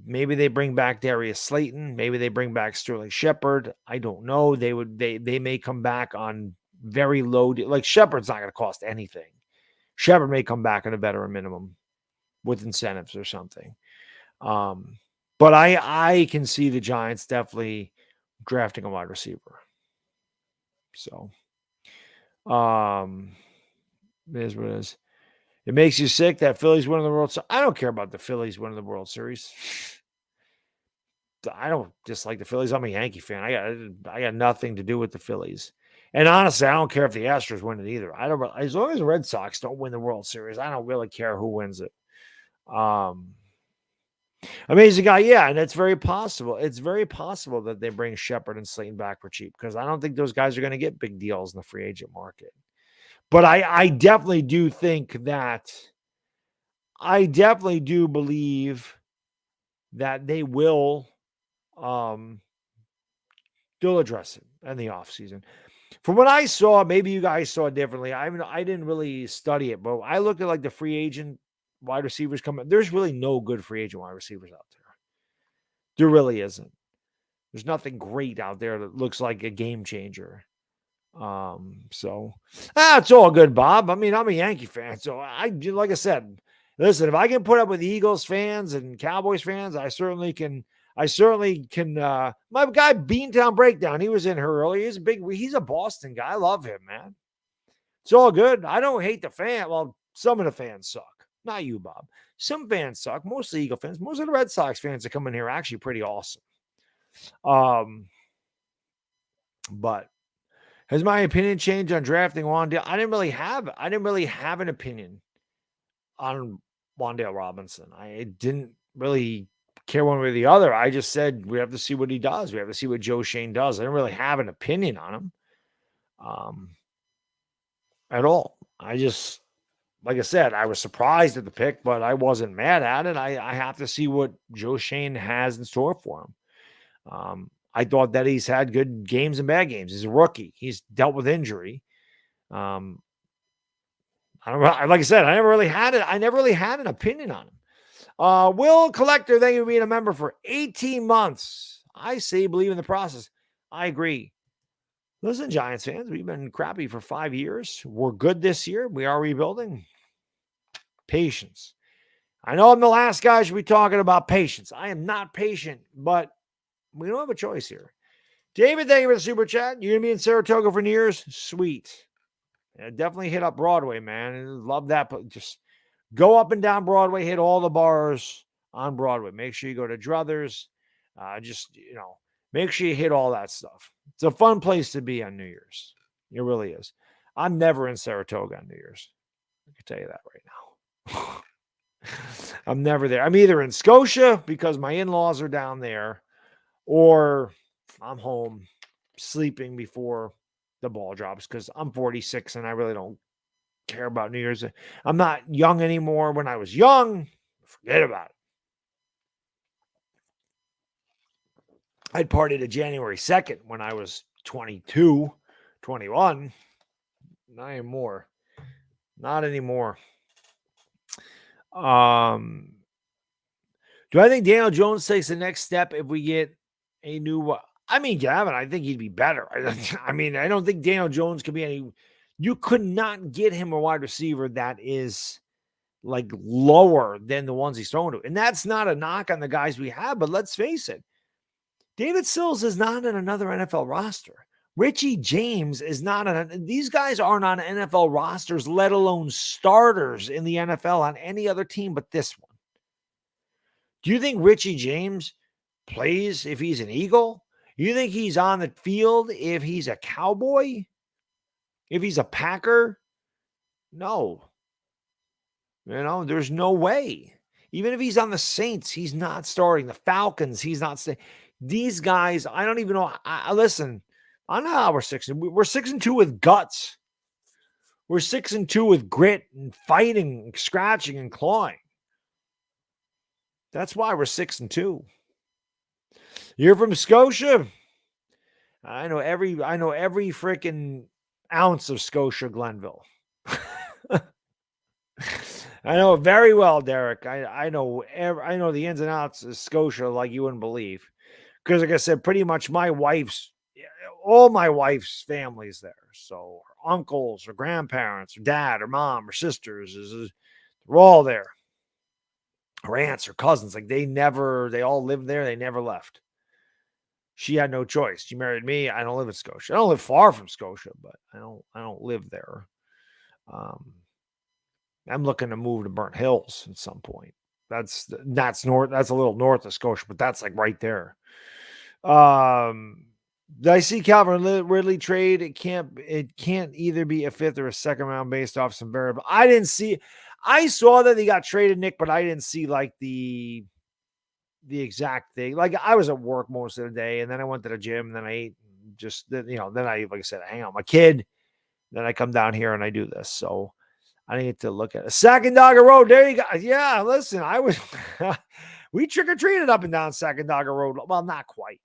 Maybe they bring back Darius Slayton. Maybe they bring back Sterling Shepard. I don't know. They may come back on very low. Like Shepard's not going to cost anything. Shepard may come back on a veteran minimum with incentives or something. But I can see the Giants definitely drafting a wide receiver. So, it is what it is. It makes you sick that Phillies winning the World Series. I don't care about the Phillies winning the World Series. I don't dislike the Phillies. I'm a Yankee fan. I got nothing to do with the Phillies. And honestly, I don't care if the Astros win it either. I don't, as long as the Red Sox don't win the World Series, I don't really care who wins it. Amazing guy, yeah, and it's very possible. It's very possible that they bring Shepard and Slayton back for cheap because I don't think those guys are going to get big deals in the free agent market. But I definitely do think that I definitely do believe that they will they'll address it in the offseason. From what I saw, maybe you guys saw it differently. I didn't really study it, but I looked at like the free agent wide receivers coming. There's really no good free agent wide receivers out there. There really isn't. There's nothing great out there that looks like a game changer. So it's all good, Bob. I mean, I'm a Yankee fan, so like I said, listen, if I can put up with Eagles fans and Cowboys fans, I certainly can. My guy Beantown Breakdown, he was in here earlier. He's a Boston guy. I love him, man. It's all good. I don't hate the fan. Well, some of the fans suck. Not you, Bob. Some fans suck. Mostly Eagle fans. Most of the Red Sox fans that come in here are actually pretty awesome. But has my opinion changed on drafting Wandale? I didn't really have an opinion on Wandale Robinson. I didn't really care one way or the other. I just said we have to see what he does. We have to see what Joe Shane does. I didn't really have an opinion on him at all. Like I said, I was surprised at the pick, but I wasn't mad at it. I have to see what Joe Shane has in store for him. I thought that he's had good games and bad games. He's a rookie. He's dealt with injury. I don't know. Like I said, I never really had an opinion on him. Will Collector, thank you for being a member for 18 months. I say believe in the process. I agree. Listen, Giants fans, we've been crappy for 5 years. We're good this year. We are rebuilding. Patience. I know I'm the last guy should be talking about patience. I am not patient, but we don't have a choice here. David, thank you for the super chat. You're going to be in Saratoga for New Year's? Sweet. Yeah, definitely hit up Broadway, man. Love that. But just go up and down Broadway, hit all the bars on Broadway. Make sure you go to Druthers. Make sure you hit all that stuff. It's a fun place to be on New Year's. It really is. I'm never in Saratoga on New Year's. I can tell you that right now. I'm never there. I'm either in Scotia because my in-laws are down there, or I'm home sleeping before the ball drops because I'm 46 and I really don't care about New Year's. I'm not young anymore. When I was young, forget about it. I'd partied to January 2nd when I was 22, 21. Not anymore. Not anymore. Do I think Daniel Jones takes the next step if we get a new? I mean, Gavin, I think he'd be better. I mean, I don't think Daniel Jones could be any. You could not get him a wide receiver that is like lower than the ones he's thrown to, and that's not a knock on the guys we have. But let's face it, David Sills is not in another NFL roster. Richie James is not on. These guys aren't on NFL rosters, let alone starters in the NFL on any other team but this one. Do you think Richie James plays if he's an Eagle? You think he's on the field if he's a Cowboy? If he's a Packer? No. There's no way. Even if he's on the Saints, he's not starting. The Falcons, he's not staying. These guys, I don't even know. Listen, I know how we're 6-2. We're 6-2 with guts. We're 6-2 with grit and fighting, scratching and clawing. That's why we're 6-2. You're from Scotia? I know every freaking ounce of Scotia Glenville. I know it very well, Derek. I know the ins and outs of Scotia like you wouldn't believe. Because like I said, pretty much all my wife's family's there. So her uncles, her grandparents, her dad, her mom, her sisters, they're all there. Her aunts, her cousins, like they all lived there. They never left. She had no choice. She married me. I don't live in Scotia. I don't live far from Scotia, but I don't live there. I'm looking to move to Burnt Hills at some point. That's north. That's a little north of Scotia, but that's like right there. Did I see Calvin Ridley trade? It can't either be a fifth or a second round based off some variable. I didn't see. I saw that he got traded, Nick, but I didn't see like the exact thing. Like I was at work most of the day, and then I went to the gym, and then I ate. Just then I like I said, I hang out with my kid. Then I come down here and I do this. So I need to look at it. Sacandaga Road. There you go. Yeah, listen, I was we trick-or-treated up and down Sacandaga Road. Well, not quite.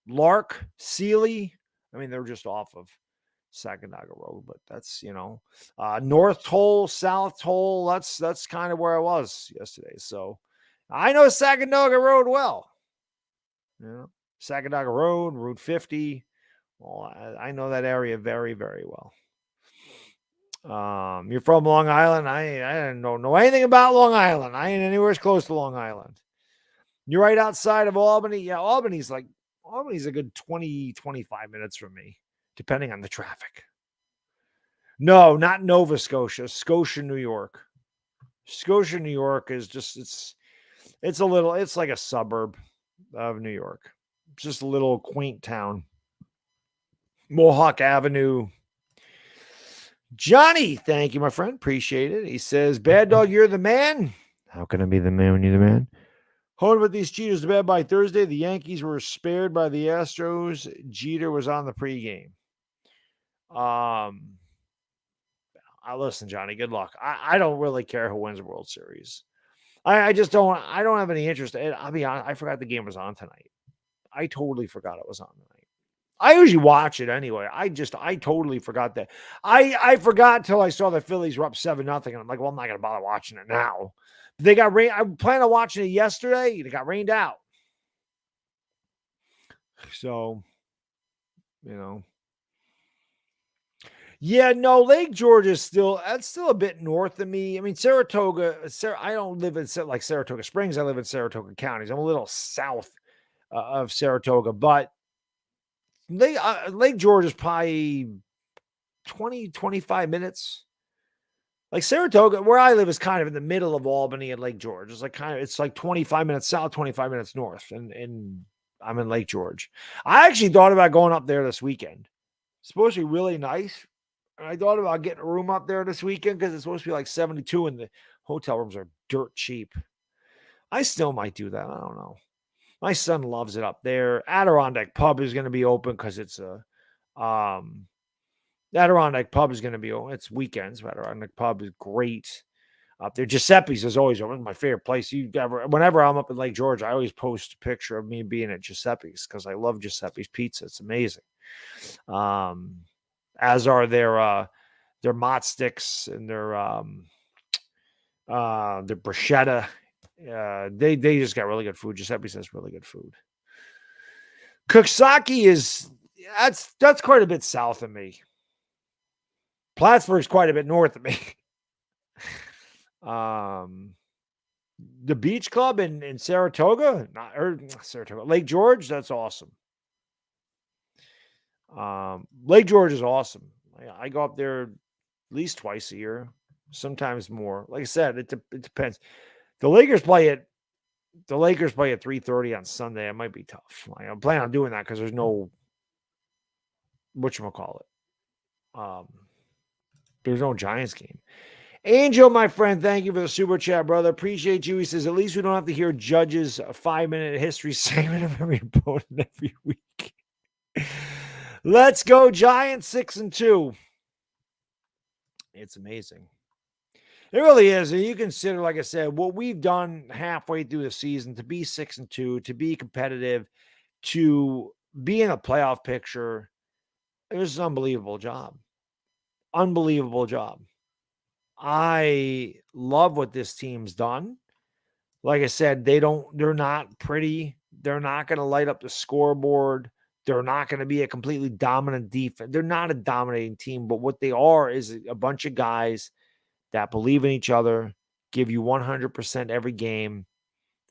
Lark, Sealy. I mean, they're just off of Sacandaga Road, but that's North Toll, South Toll. That's kind of where I was yesterday. So I know Sacandaga Road well. Sacandaga Road, Route 50. Well, I know that area very, very well. You're from Long Island. I don't know anything about Long Island. I ain't anywhere as close to Long Island. You're right outside of Albany. Yeah, Albany's a good 20, 25 minutes from me, depending on the traffic. No, not Nova Scotia. Scotia, New York. Scotia, New York is just it's like a suburb of New York. It's just a little quaint town. Mohawk Avenue. Johnny, thank you, my friend. Appreciate it. He says, Bad Dog, you're the man. How can I be the man when you're the man? Hold with these cheaters to bed by Thursday. The Yankees were spared by the Astros. Jeter was on the pregame. Listen, Johnny, good luck. I don't really care who wins the World Series. I just don't. I don't have any interest. I'll be honest. I forgot the game was on tonight. I totally forgot it was on tonight. I usually watch it anyway. I totally forgot that. I forgot until I saw the Phillies were up 7-0, and I'm like, well, I'm not gonna bother watching it now. They got rain. I planned on watching it yesterday. They got rained out. So, Yeah, no, Lake George is still a bit north of me. I mean, Saratoga. I don't live in like Saratoga Springs. I live in Saratoga counties. I'm a little south of Saratoga, but Lake George is probably 20, 25 minutes. Like Saratoga, where I live, is kind of in the middle of Albany and Lake George. It's like 25 minutes south, 25 minutes north, and I'm in Lake George. I actually thought about going up there this weekend. It's supposed to be really nice. And I thought about getting a room up there this weekend because it's supposed to be like 72 and the hotel rooms are dirt cheap. I still might do that. I don't know. My son loves it up there. Adirondack Pub is going to be open because it's Adirondack Pub is going to be open. It's weekends. Adirondack Pub is great up there. Giuseppe's is always open. My favorite place. Whenever I'm up in Lake George, I always post a picture of me being at Giuseppe's because I love Giuseppe's pizza. It's amazing. As are their mott sticks and their bruschetta. They just got really good food. Giuseppe's has really good food. Cooksaki that's quite a bit south of me. Plattsburgh's quite a bit north of me. The Beach Club in Saratoga, Saratoga, Lake George, that's awesome. Lake George is awesome. I go up there at least twice a year, sometimes more. Like I said, it depends. The Lakers play at 3:30 on Sunday. It might be tough. I'm planning on doing that because there's no whatchamacallit. There's no Giants game. Angel, my friend, thank you for the super chat, brother. Appreciate you. He says, at least we don't have to hear Judge's 5-minute history segment of every opponent every week. Let's go, Giants 6-2. It's amazing. It really is. And you consider, like I said, what we've done halfway through the season to be 6-2, to be competitive, to be in a playoff picture. It was an unbelievable job. Unbelievable job. I love what this team's done. Like I said, they're not pretty. They're not going to light up the scoreboard. They're not going to be a completely dominant defense. They're not a dominating team, but what they are is a bunch of guys that believe in each other, give you 100% every game,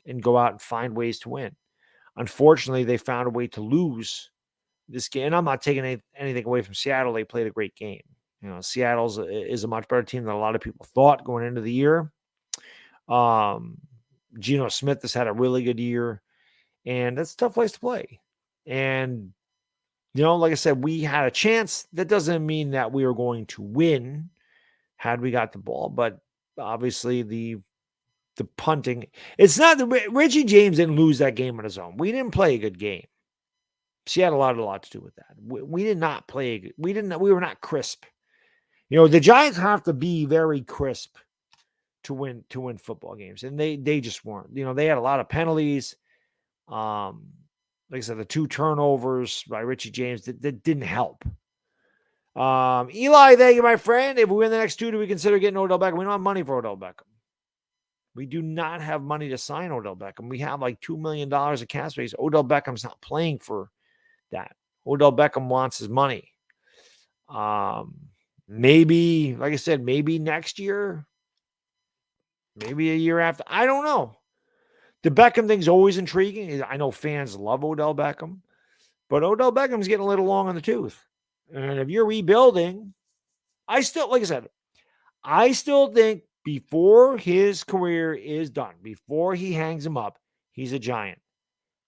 and go out and find ways to win. Unfortunately, they found a way to lose this game. And I'm not taking anything away from Seattle. They played a great game. Seattle is a much better team than a lot of people thought going into the year. Geno Smith has had a really good year, and that's a tough place to play. And, like I said, we had a chance. That doesn't mean that we were going to win had we got the ball, but obviously the punting, it's not the Richie James didn't lose that game on his own. We didn't play a good game. She had a lot to do with that. We did not play. We were not crisp. The Giants have to be very crisp to win football games, and they just weren't. They had a lot of penalties. Like I said, the 2 turnovers by Richie James that didn't help. Eli, thank you, my friend. If we win the next 2, do we consider getting Odell Beckham? We don't have money for Odell Beckham. We do not have money to sign Odell Beckham. We have like $2 million of cap space. Odell Beckham's not playing for that. Odell Beckham wants his money. Maybe, like I said, maybe next year, maybe a year after. I don't know. The Beckham thing's always intriguing. I know fans love Odell Beckham, but Odell Beckham's getting a little long on the tooth. And if you're rebuilding, I still think before his career is done, before he hangs him up, he's a Giant.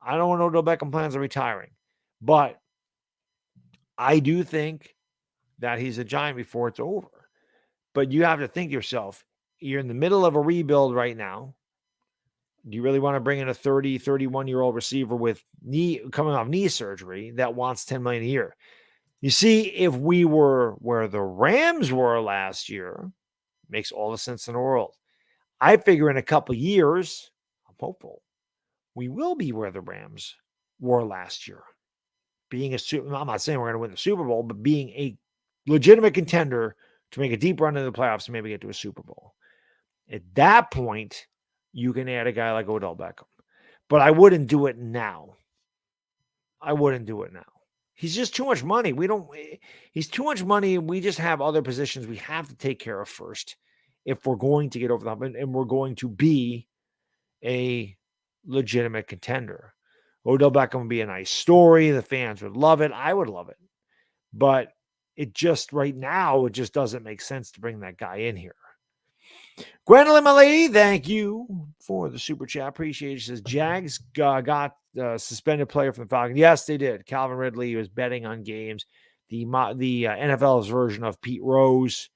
I don't know Odell Beckham plans on retiring, but I do think that he's a Giant before it's over. But you have to think to yourself, you're in the middle of a rebuild right now. Do you really want to bring in a 30, 31-year-old receiver with coming off knee surgery that wants $10 million a year? You see, if we were where the Rams were last year, makes all the sense in the world. I figure in a couple of years, I'm hopeful, we will be where the Rams were last year. I'm not saying we're going to win the Super Bowl, but being a legitimate contender to make a deep run into the playoffs and maybe get to a Super Bowl. At that point, you can add a guy like Odell Beckham. But I wouldn't do it now. He's just too much money. He's too much money. We just have other positions we have to take care of first if we're going to get over the hump and we're going to be a legitimate contender. Odell Beckham would be a nice story. The fans would love it. I would love it. But it just right now, it just doesn't make sense to bring that guy in here. Gwendolyn, my lady, thank you for the super chat. Appreciate it. She says, Jags got suspended player from the Falcons. Yes, they did. Calvin Ridley was betting on games. The NFL's version of Pete Rose.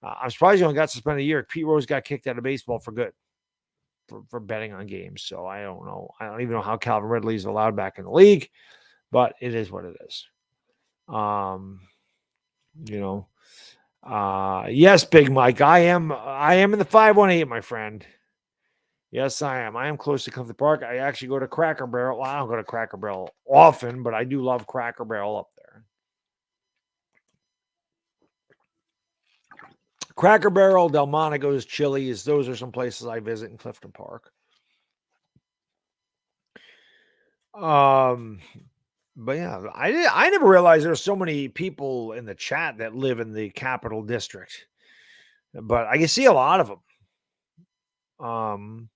I'm surprised he only got suspended a year. Pete Rose got kicked out of baseball for good for betting on games. So I don't know. I don't even know how Calvin Ridley is allowed back in the league, but it is what it is. Yes, Big Mike. I am in the 518, my friend. Yes, I am. I am close to Clifton Park. I actually go to Cracker Barrel. Well, I don't go to Cracker Barrel often, but I do love Cracker Barrel up there. Cracker Barrel, Delmonico's, Chili's. Those are some places I visit in Clifton Park. But yeah, I never realized there's so many people in the chat that live in the Capital District, but I can see a lot of them.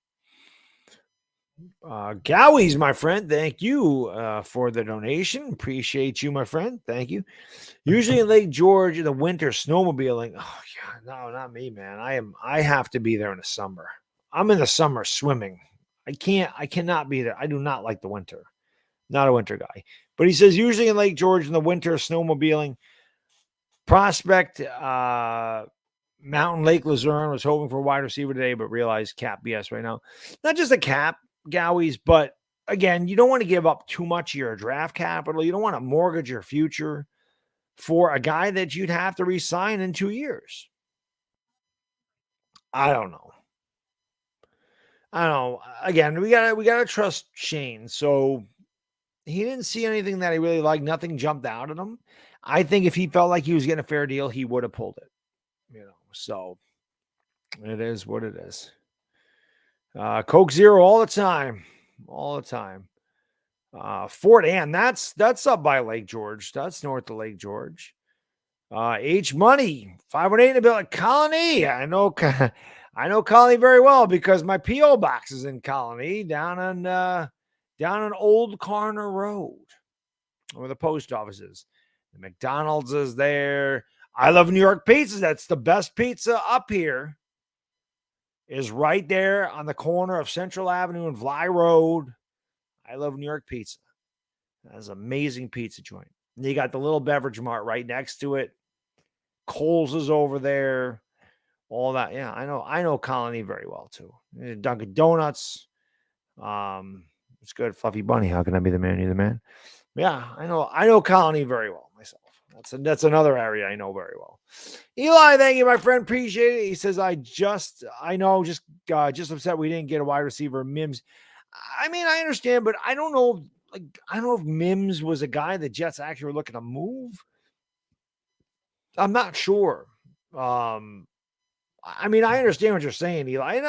Gowie's, my friend, thank you for the donation. Appreciate you, my friend. Thank you. Usually in Lake George in the winter snowmobiling. Oh yeah, no, not me, man. I have to be there in the summer. I'm in the summer swimming. I cannot be there. I do not like the winter. Not a winter guy. But he says usually in Lake George in the winter snowmobiling. Prospect Mountain Lake Luzerne was hoping for a wide receiver today, but realized cap BS right now. Not just a cap, Gowie's, but again, you don't want to give up too much of your draft capital. You don't want to mortgage your future for a guy that you'd have to re-sign in 2 years. I don't know. Again, we gotta trust Shane. So he didn't see anything that he really liked. Nothing jumped out at him. I think if he felt like he was getting a fair deal, he would have pulled it. So it is what it is. Coke Zero all the time. Fort Ann, that's up by Lake George. That's north of Lake George. H Money 518 in the building. Colony. I know Colony very well because my PO box is in Colony down on Old Carner Road, where the post office is. The McDonald's is there. I love New York pizza. That's the best pizza up here. is right there on the corner of Central Avenue and Vly Road. I Love New York Pizza. That's an amazing pizza joint. And you got the little beverage mart right next to it. Kohl's is over there. All that. Yeah, I know Colony very well too. Dunkin' Donuts. It's good. Fluffy Bunny. How can I be the man? You're the man. Yeah, I know Colony very well myself. That's another area I know very well. Eli, thank you, my friend. Appreciate it. He says, just upset we didn't get a wide receiver, Mims. I mean, I understand, but I don't know. I don't know if Mims was a guy the Jets actually were looking to move. I'm not sure. I mean, I understand what you're saying, Eli.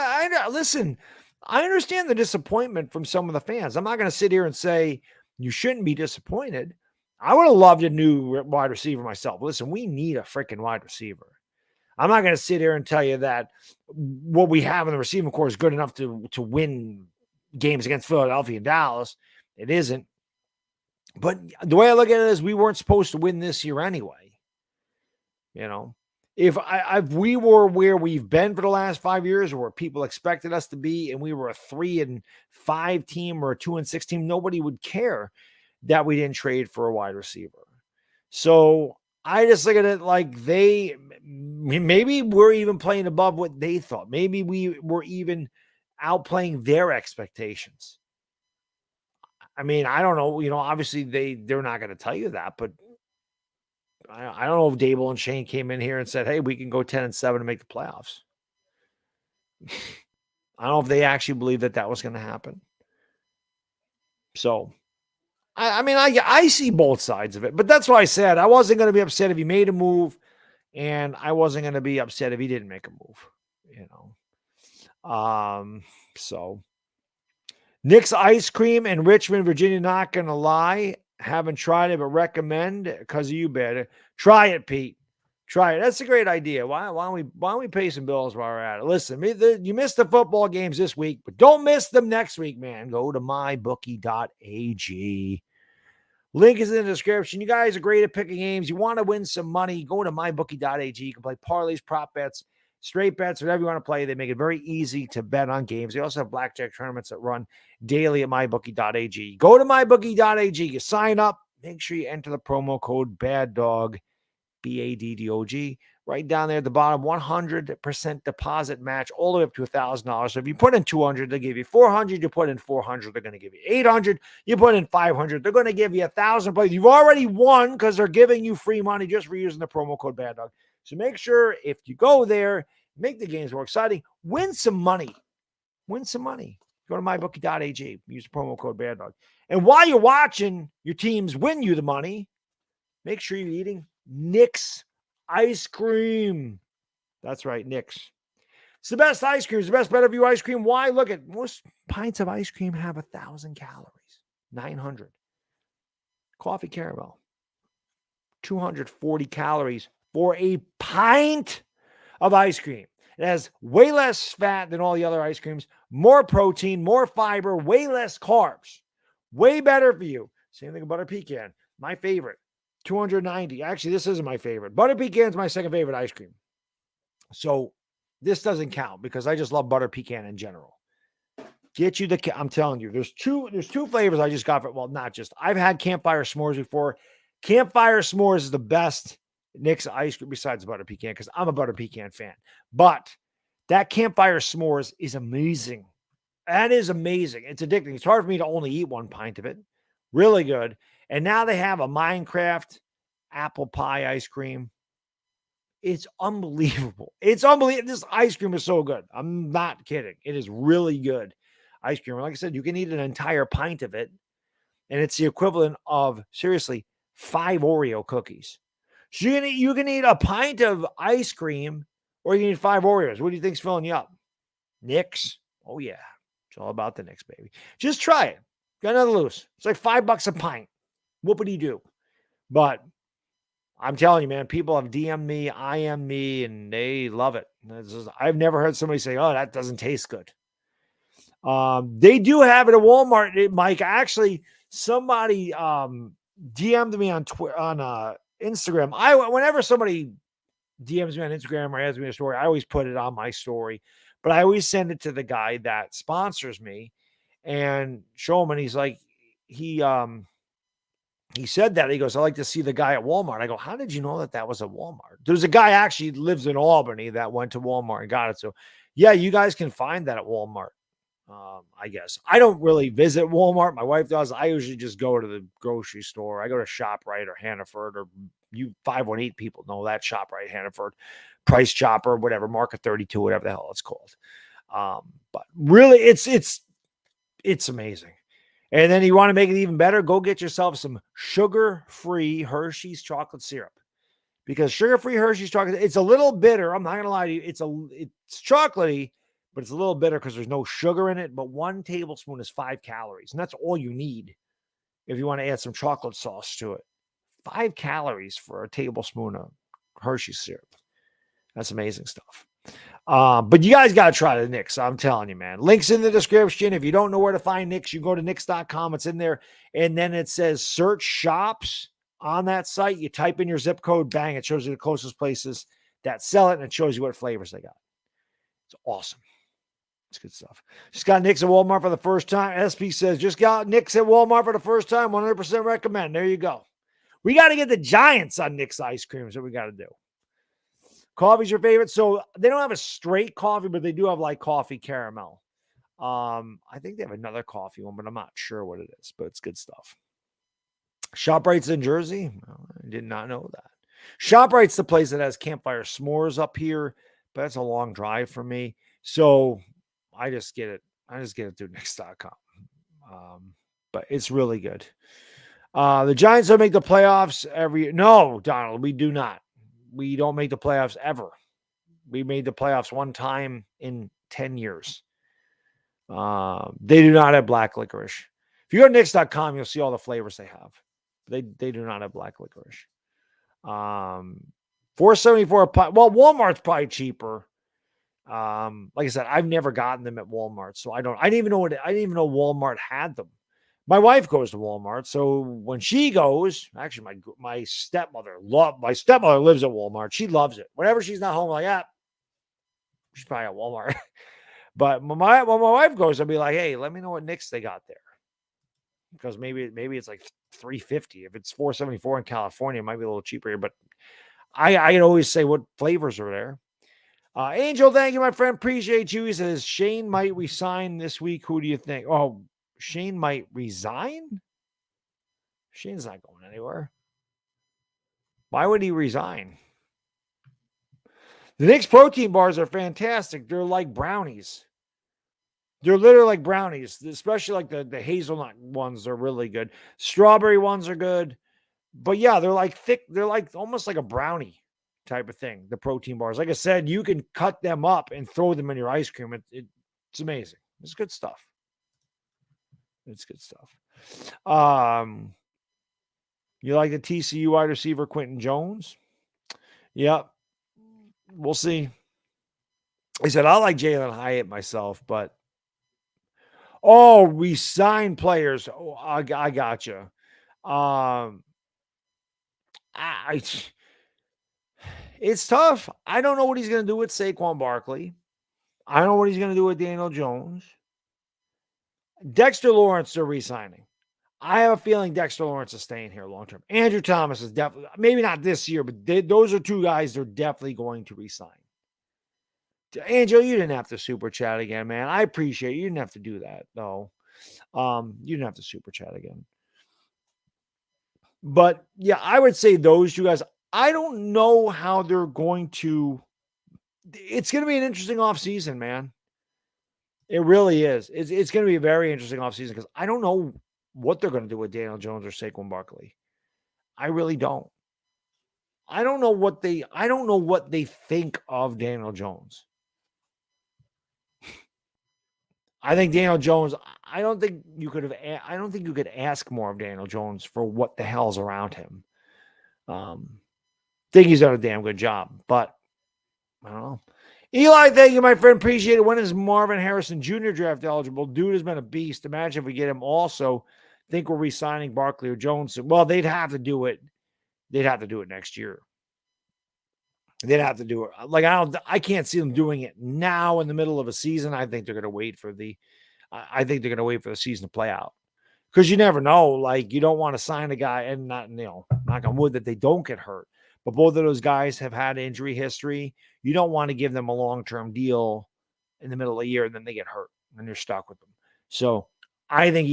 Listen, I understand the disappointment from some of the fans. I'm not going to sit here and say you shouldn't be disappointed. I would have loved a new wide receiver myself. Listen, we need a freaking wide receiver. I'm not going to sit here and tell you that what we have in the receiving corps is good enough to win games against Philadelphia and Dallas. It isn't. But the way I look at it is we weren't supposed to win this year anyway. You know, if we were where we've been for the last 5 years, or where people expected us to be, and we were a 3-5 team or a 2-6 team, nobody would care that we didn't trade for a wide receiver. So I just look at it like maybe we're even playing above what they thought. Maybe we were even outplaying their expectations. I mean, I don't know. You know, obviously they're not going to tell you that, but I don't know if Dable and Shane came in here and said, hey, we can go 10-7 and make the playoffs. I don't know if they actually believe that was going to happen. So, I mean, I see both sides of it, but that's why I said I wasn't going to be upset if he made a move, and I wasn't going to be upset if he didn't make a move, you know. So Nick's Ice Cream in Richmond, Virginia, not going to lie. Haven't tried it, but recommend because of you, better. Try it, Pete. Try it. That's a great idea. Why don't we pay some bills while we're at it? Listen, you missed the football games this week, but don't miss them next week, man. Go to mybookie.ag. Link is in the description. You guys are great at picking games. You want to win some money, go to mybookie.ag. You can play parlays, prop bets, straight bets, whatever you want to play. They make it very easy to bet on games. They also have blackjack tournaments that run daily at mybookie.ag. Go to mybookie.ag. You sign up. Make sure you enter the promo code BADDOG, BADDOG. Right down there at the bottom, 100% deposit match all the way up to $1,000. So if you put in 200, they give you 400. You put in 400, they're going to give you 800. You put in 500, they're going to give you 1,000. But you've already won because they're giving you free money just for using the promo code BADDOG. So make sure if you go there, make the games more exciting, win some money. Win some money. Go to mybookie.ag. Use the promo code BADDOG. And while you're watching your teams win you the money, make sure you're eating Knicks ice cream. That's right, Knicks. It's the best ice cream. It's the best better view ice cream. Why? Look at most pints of ice cream have 1,000 calories, 900. Coffee caramel, 240 calories for a pint of ice cream. It has way less fat than all the other ice creams, more protein, more fiber, way less carbs. Way better for you. Same thing with butter pecan, my favorite. 290. Actually, this isn't my favorite. Butter pecan is my second favorite ice cream. So this doesn't count because I just love butter pecan in general. Get you I'm telling you, there's two flavors I just got for, well, not just, I've had campfire s'mores before. Campfire s'mores is the best Nick's ice cream besides butter pecan because I'm a butter pecan fan. But that campfire s'mores is amazing. That is amazing. It's addicting. It's hard for me to only eat one pint of it. Really good. And now they have a Minecraft apple pie ice cream. It's unbelievable. It's unbelievable. This ice cream is so good. I'm not kidding. It is really good ice cream. Like I said, you can eat an entire pint of it. And it's the equivalent of, seriously, 5 Oreo cookies. So you can eat a pint of ice cream or you can eat 5 Oreos. What do you think's filling you up? Knicks? Oh, yeah. It's all about the Knicks, baby. Just try it. Got nothing to lose. It's like $5 a pint. Whoopity-doo. But I'm telling you, man, people have DM'd me, IM me, and they love it. I've never heard somebody say, oh, that doesn't taste good. They do have it at Walmart, Mike. Actually, somebody DM'd me on Instagram. Whenever somebody DMs me on Instagram or asks me a story, I always put it on my story. but I always send it to the guy that sponsors me and show him. And he's like, he said that. He goes, I like to see the guy at Walmart. I go, how did you know that was at Walmart? There's a guy actually lives in Albany that went to Walmart and got it. So yeah, you guys can find that at Walmart. I guess I don't really visit Walmart. My wife does. I usually just go to the grocery store. I go to ShopRite or Hannaford, or you 518 people know that ShopRite, Hannaford, Price Chopper, whatever, Market 32, whatever the hell it's called. But really, it's amazing. And then you want to make it even better, go get yourself some sugar-free Hershey's chocolate syrup. Because sugar-free Hershey's chocolate, it's a little bitter. I'm not going to lie to you. It's chocolatey, but it's a little bitter because there's no sugar in it. But 1 tablespoon is 5 calories. And that's all you need if you want to add some chocolate sauce to it. 5 calories for a tablespoon of Hershey's syrup. That's amazing stuff. But you guys got to try the Knicks. I'm telling you, man. Links in the description. If you don't know where to find Knicks, you go to Knicks.com. It's in there. And then it says search shops on that site. You type in your zip code, bang, it shows you the closest places that sell it, and it shows you what flavors they got. It's awesome. It's good stuff. Just got Knicks at Walmart for the first time. SP says, just got Knicks at Walmart for the first time. 100% recommend. There you go. We got to get the Giants on Knicks ice cream. Is what we got to do. Coffee's your favorite. So they don't have a straight coffee, but they do have like coffee caramel. I think they have another coffee one, but I'm not sure what it is, but it's good stuff. ShopRite's in Jersey. I did not know that. ShopRite's the place that has campfire s'mores up here, but that's a long drive for me. So I just get it. Through Knicks.com. But it's really good. The Giants don't make the playoffs no, Donald, we do not. We don't make the playoffs ever. We made the playoffs one time in 10 years. They do not have black licorice. If you go to Knicks.com, you'll see all the flavors they have. They do not have black licorice. $4.74. Well, Walmart's probably cheaper. Like I said, I've never gotten them at Walmart, so I didn't even know Walmart had them. My wife goes to Walmart, so when she goes, actually, my stepmother lives at Walmart. She loves it. Whenever she's not home, like, she's probably at Walmart. But when my wife goes, I'll be like, hey, let me know what Knicks they got there, because maybe it's like $3.50. If it's $4.74 in California, it might be a little cheaper here. But I can always say what flavors are there. Angel, thank you, my friend. Appreciate you. He says Shane might resign this week. Who do you think? Oh, Shane might resign? Shane's not going anywhere. Why would he resign? The Knicks protein bars are fantastic. They're like brownies. They're literally like brownies, especially like the hazelnut ones are really good. Strawberry ones are good. But yeah, they're like thick. They're like almost like a brownie type of thing, the protein bars. Like I said, you can cut them up and throw them in your ice cream. It's amazing. It's good stuff. It's good stuff. You like the TCU wide receiver Quentin Jones? Yep. We'll see. I said I like Jalen Hyatt myself, but we signed players. Oh, I gotcha. It's tough. I don't know what he's going to do with Saquon Barkley. I don't know what he's going to do with Daniel Jones. Dexter Lawrence are re-signing. I have a feeling Dexter Lawrence is staying here long term. Andrew Thomas is definitely, maybe not this year, but those are two guys they're definitely going to re-sign. Angel, you didn't have to super chat again, man. I appreciate it. You didn't have to do that, though. You didn't have to super chat again. But yeah, I would say those two guys. I don't know how they're going to. It's going to be an interesting offseason, man. It really is. It's going to be a very interesting offseason because I don't know what they're going to do with Daniel Jones or Saquon Barkley. I really don't. I don't know what they think of Daniel Jones. I think Daniel Jones, I don't think you could ask more of Daniel Jones for what the hell's around him. Think he's done a damn good job, but I don't know. Eli, thank you, my friend. Appreciate it. When is Marvin Harrison Jr. draft eligible? Dude has been a beast. Imagine if we get him also. Think we're re-signing Barkley or Jones. Well, they'd have to do it. They'd have to do it next year. They'd have to do it. Like, I can't see them doing it now in the middle of a season. I think they're going to wait for the season to play out. Because you never know. Like, you don't want to sign a guy and not, knock on wood that they don't get hurt. But both of those guys have had injury history. You don't want to give them a long-term deal in the middle of the year and then they get hurt and you're stuck with them. So I think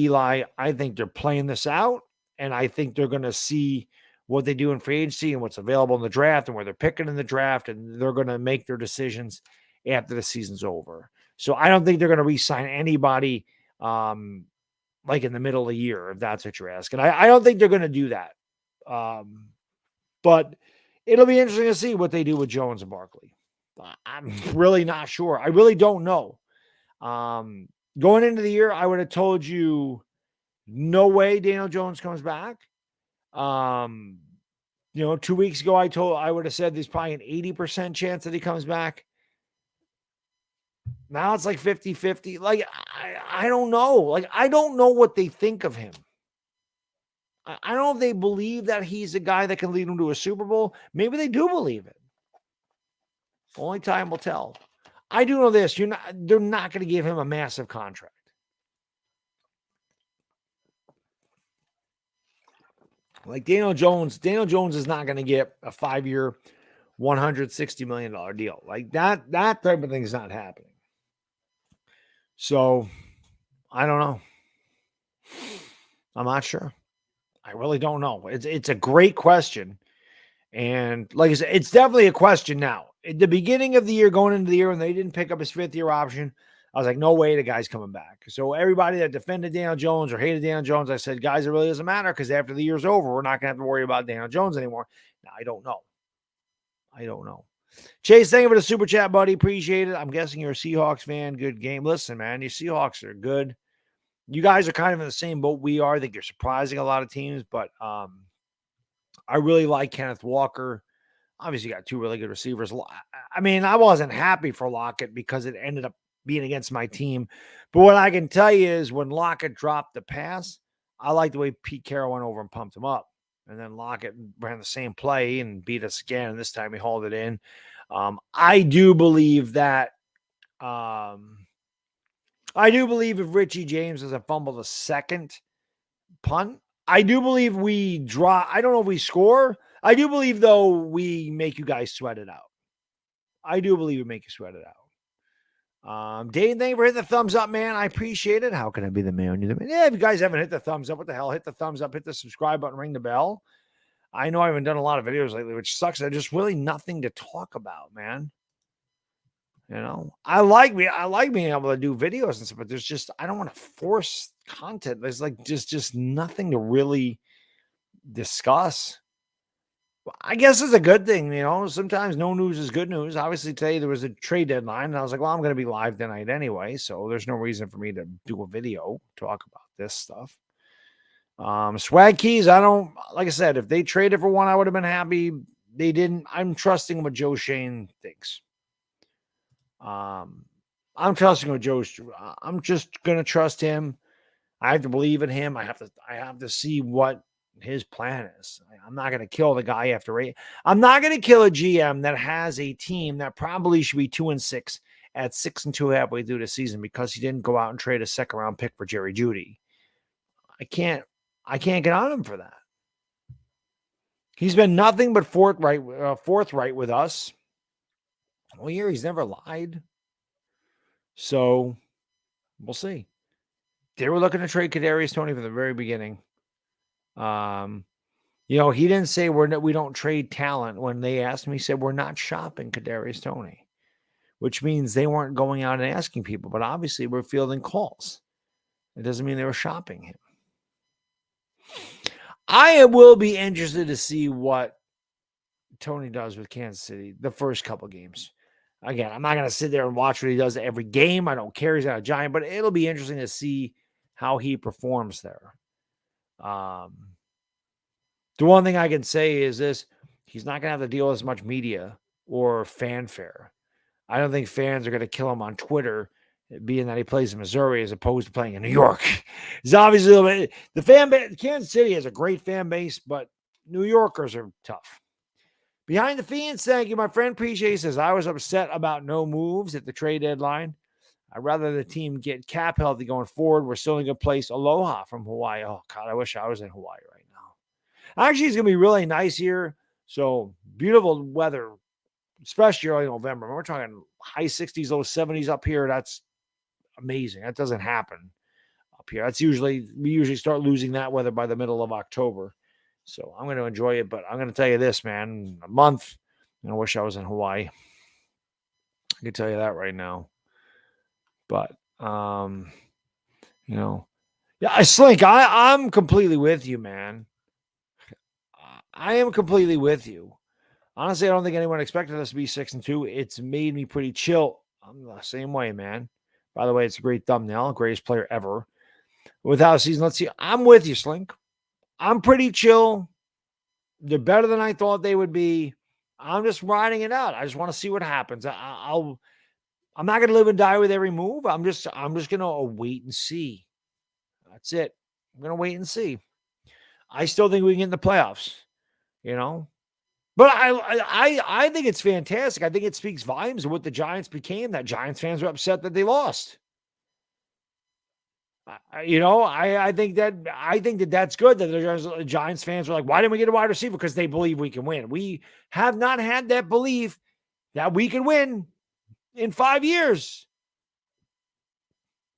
they're playing this out, and I think they're going to see what they do in free agency and what's available in the draft and where they're picking in the draft, and they're going to make their decisions after the season's over. So I don't think they're going to re-sign anybody like in the middle of the year, if that's what you're asking. I don't think they're going to do that. But it'll be interesting to see what they do with Jones and Barkley. I'm really not sure. I really don't know. Going into the year, I would have told you no way Daniel Jones comes back. 2 weeks ago, I would have said there's probably an 80% chance that he comes back. Now it's like 50-50. Like, I don't know. Like, I don't know what they think of him. I don't know if they believe that he's a guy that can lead them to a Super Bowl. Maybe they do believe it. Only time will tell. I do know this. They're not going to give him a massive contract. Like Daniel Jones is not going to get a 5-year, $160 million deal. Like that type of thing is not happening. So I don't know. I'm not sure. I really don't know. It's a great question. And like I said, it's definitely a question now. At the beginning of the year, going into the year, when they didn't pick up his 5th-year option, I was like, no way the guy's coming back. So everybody that defended Daniel Jones or hated Daniel Jones, I said, guys, it really doesn't matter because after the year's over, we're not going to have to worry about Daniel Jones anymore. Now, I don't know. Chase, thank you for the super chat, buddy. Appreciate it. I'm guessing you're a Seahawks fan. Good game. Listen, man, your Seahawks are good. You guys are kind of in the same boat we are. I think you're surprising a lot of teams, but I really like Kenneth Walker. Obviously, got 2 really good receivers. I mean, I wasn't happy for Lockett because it ended up being against my team. But what I can tell you is when Lockett dropped the pass, I like the way Pete Carroll went over and pumped him up. And then Lockett ran the same play and beat us again. And this time he hauled it in. I do believe that if Richie James doesn't fumble the second punt, I do believe we draw. I don't know if we score. I do believe, though, we make you guys sweat it out. I do believe we make you sweat it out. Dave, thank you for hitting the thumbs up, man. I appreciate it. How can I be the man? Yeah, if you guys haven't hit the thumbs up, what the hell? Hit the thumbs up, hit the subscribe button, ring the bell. I know I haven't done a lot of videos lately, which sucks. There's just really nothing to talk about, man. I like being able to do videos and stuff, but there's just, I don't want to force content. There's like just nothing to really discuss. I guess it's a good thing, sometimes no news is good news. Obviously today there was a trade deadline and I was like, well, I'm going to be live tonight anyway. So there's no reason for me to do a video, talk about this stuff. Swag keys. Like I said, if they traded for one, I would have been happy. They didn't. I'm trusting what Joe Shane thinks. I'm trusting what I'm just going to trust him. I have to believe in him. I have to see what his plan is. I'm not going to kill the guy after 8. I'm not going to kill a GM that has a team that probably should be 2-6 at 6-2 halfway through the season because he didn't go out and trade a 2nd-round pick for Jerry Jeudy. I can't get on him for that. He's been nothing but forthright with us. All year, he's never lied. So we'll see. They were looking to trade Kadarius Toney from the very beginning. He didn't say we don't trade talent. When they asked him, he said we're not shopping Kadarius Toney, which means they weren't going out and asking people. But obviously, we're fielding calls. It doesn't mean they were shopping him. I will be interested to see what Toney does with Kansas City the first couple games. Again, I'm not going to sit there and watch what he does every game. I don't care. He's not a Giant, but it'll be interesting to see how he performs there. The one thing I can say is this: he's not going to have to deal with as much media or fanfare. I don't think fans are going to kill him on Twitter, being that he plays in Missouri as opposed to playing in New York. It's obviously the fan base. Kansas City has a great fan base, but New Yorkers are tough. Behind the Fiends, thank you, my friend. Appreciate it. Says, I was upset about no moves at the trade deadline. I'd rather the team get cap healthy going forward. We're still in a good place. Aloha from Hawaii. Oh, God, I wish I was in Hawaii right now. Actually, it's going to be really nice here. So beautiful weather, especially early November. We're talking high 60s, low 70s up here. That's amazing. That doesn't happen up here. We usually start losing that weather by the middle of October. So I'm going to enjoy it. But I'm going to tell you this, man, a month, and I wish I was in Hawaii. I can tell you that right now. But, yeah, Slink, I'm completely with you, man. I am completely with you. Honestly, I don't think anyone expected us to be 6-2. It's made me pretty chill. I'm the same way, man. By the way, it's a great thumbnail. Greatest player ever. Without a season, let's see. I'm with you, Slink. I'm pretty chill. They're better than I thought they would be. I'm just riding it out. I just want to see what happens. I'm not going to live and die with every move. I'm just going to wait and see. That's it. I'm going to wait and see. I still think we can get in the playoffs, But I think it's fantastic. I think it speaks volumes of what the Giants became. That Giants fans were upset that they lost. I think that's good that the Giants fans were like, why didn't we get a wide receiver? Because they believe we can win. We have not had that belief that we can win in 5 years.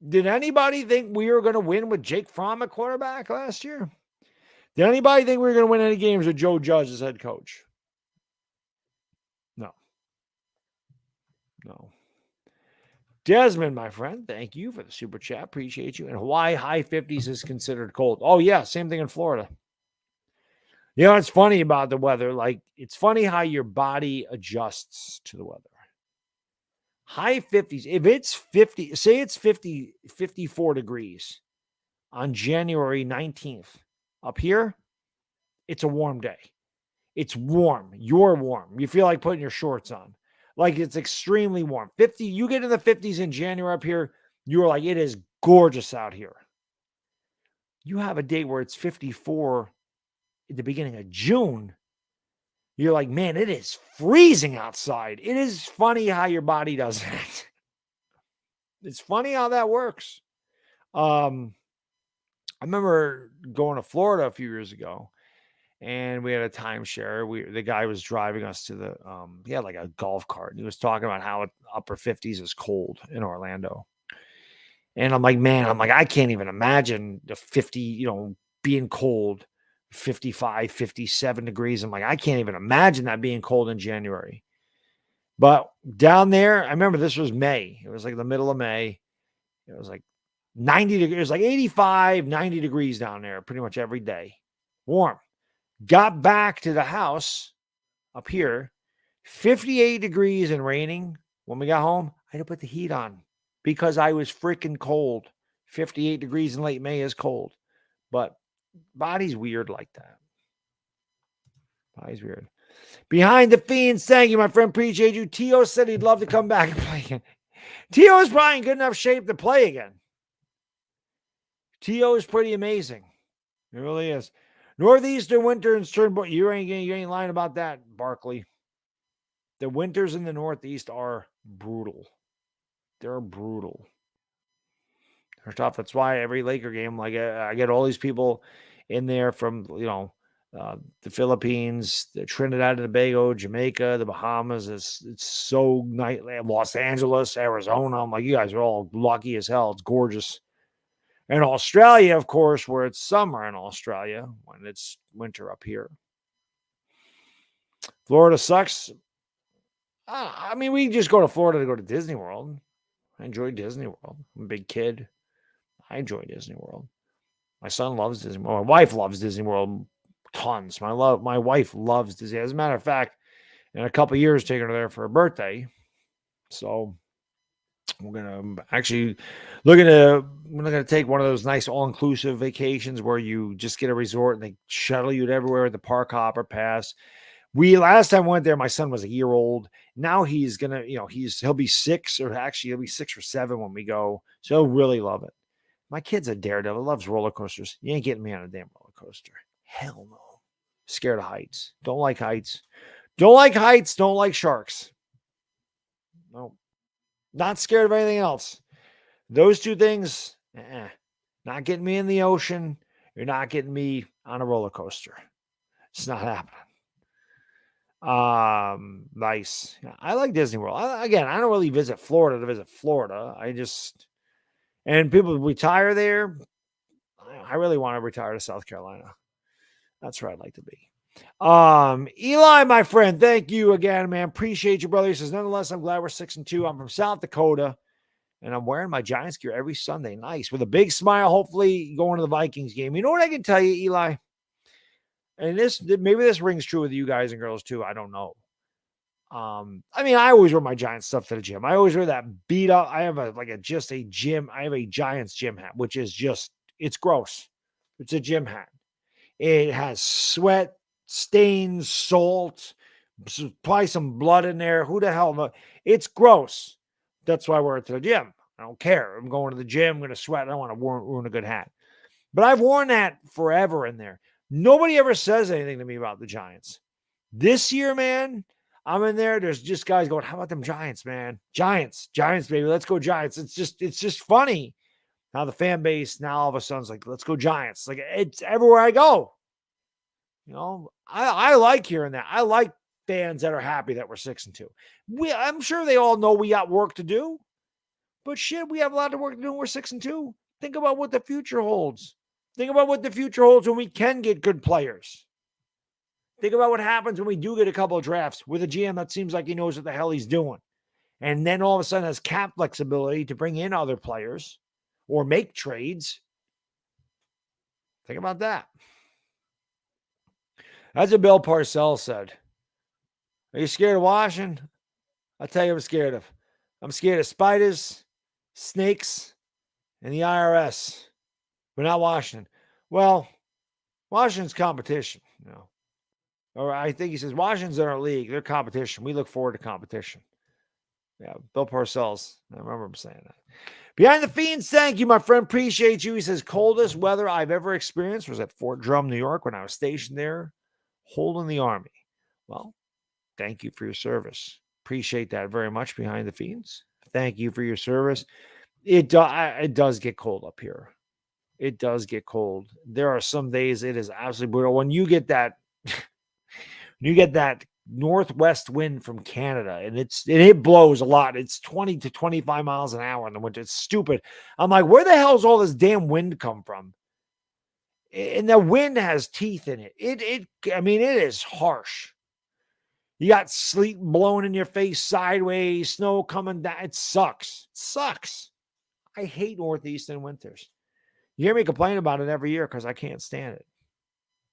Did anybody think we were going to win with Jake Fromm at quarterback last year? Did anybody think we were going to win any games with Joe Judge as head coach? No. Desmond, my friend, thank you for the super chat. Appreciate you. In Hawaii, high 50s is considered cold. Oh, yeah. Same thing in Florida. It's funny about the weather. Like, it's funny how your body adjusts to the weather. High 50s. If it's 50, say it's 54 degrees on January 19th. Up here, it's a warm day. It's warm. You're warm. You feel like putting your shorts on. Like, it's extremely warm. 50, you get in the 50s in January up here, you're like, it is gorgeous out here. You have a day where it's 54 at the beginning of June. You're like, man, it is freezing outside. It is funny how your body does that. It's funny how that works. I remember going to Florida a few years ago. And we had a timeshare. The guy was driving us to he had like a golf cart. And he was talking about how upper 50s is cold in Orlando. And I'm like, I can't even imagine the 50, being cold, 55, 57 degrees. I'm like, I can't even imagine that being cold in January. But down there, I remember this was May. It was like the middle of May. It was like 90 degrees, it was like 85, 90 degrees down there pretty much every day. Warm. Got back to the house up here, 58 degrees and raining. When we got home, I had to put the heat on because I was freaking cold. 58 degrees in late May is cold. But body's weird like that. Body's weird. Behind the Fiends, thank you, my friend. Appreciate you. Tio said he'd love to come back and play again. Tio is probably in good enough shape to play again. Tio is pretty amazing. It really is. Northeastern winters turn. You ain't lying about that, Barkley. The winters in the Northeast are brutal. They're brutal. They're tough. That's why every Laker game, like I get all these people in there from the Philippines, the Trinidad and Tobago, Jamaica, the Bahamas. It's so nightly. Los Angeles, Arizona. I'm like, you guys are all lucky as hell. It's gorgeous. And Australia, of course, where it's summer in Australia when it's winter up here. Florida sucks. I mean, we just go to Florida to go to Disney World. I enjoy Disney World. I'm a big kid. I enjoy Disney World. My son loves Disney World. My wife loves Disney World tons. My wife loves Disney. As a matter of fact, in a couple of years, taking her there for her birthday. So we're gonna take one of those nice all-inclusive vacations where you just get a resort and they shuttle you to everywhere at the park hopper pass. Last time I went there, my son was a year old. Now he's gonna, he'll be 6, or actually he'll be 6 or 7 when we go. So he'll really love it. My kid's a daredevil, loves roller coasters. You ain't getting me on a damn roller coaster. Hell no. Scared of heights. Don't like heights. Don't like heights, don't like sharks. No. Not scared of anything else. Those two things, not getting me in the ocean. You're not getting me on a roller coaster. It's not happening. Nice. I like Disney World. I don't really visit Florida to visit Florida. And people retire there. I really want to retire to South Carolina. That's where I'd like to be. Eli, my friend, thank you again, man. Appreciate you, brother. He says, nonetheless, I'm glad we're 6-2. I'm from South Dakota, and I'm wearing my Giants gear every Sunday. Nice. With a big smile, hopefully going to the Vikings game. You know what I can tell you, Eli? And maybe this rings true with you guys and girls too. I don't know. I always wear my Giants stuff to the gym. I always wear that beat up. I have a Giants gym hat, which is it's gross. It's a gym hat. It has sweat, stains, salt, probably some blood in there. Who the hell knows? It's gross. That's why I wear it to the gym. I don't care. I'm going to the gym. I'm going to sweat. I don't want to ruin a good hat. But I've worn that forever in there. Nobody ever says anything to me about the Giants. This year, man, I'm in there. There's just guys going, how about them Giants, man? Giants, baby. Let's go Giants. It's just funny how the fan base now all of a sudden is like, let's go Giants. Like, it's everywhere I go. You know, I like hearing that. I like fans that are happy that we're 6-2. I'm sure they all know we got work to do. But shit, we have a lot of work to do when we're 6-2. Think about what the future holds. Think about what the future holds when we can get good players. Think about what happens when we do get a couple of drafts with a GM that seems like he knows what the hell he's doing. And then all of a sudden has cap flexibility to bring in other players or make trades. Think about that. That's what Bill Parcells said. Are you scared of Washington? I'll tell you what I'm scared of. I'm scared of spiders, snakes, and the IRS. But not Washington. Well, Washington's competition, you know. Or I think he says Washington's in our league. They're competition. We look forward to competition. Yeah, Bill Parcells. I remember him saying that. Behind the Fiends, thank you, my friend. Appreciate you. He says, coldest weather I've ever experienced was at Fort Drum, New York, when I was stationed there holding the Army. Well, thank you for your service. Appreciate that very much, Behind the Fiends. Thank you for your service. It does get cold up here. It does get cold. There are some days it is absolutely brutal. When you get that northwest wind from Canada, and it blows a lot. It's 20 to 25 miles an hour in the winter. It's stupid. I'm like, where the hell is all this damn wind come from? And the wind has teeth in it. It is harsh. You got sleet blowing in your face sideways, snow coming down. It sucks. It sucks. I hate northeastern winters. You hear me complain about it every year because I can't stand it.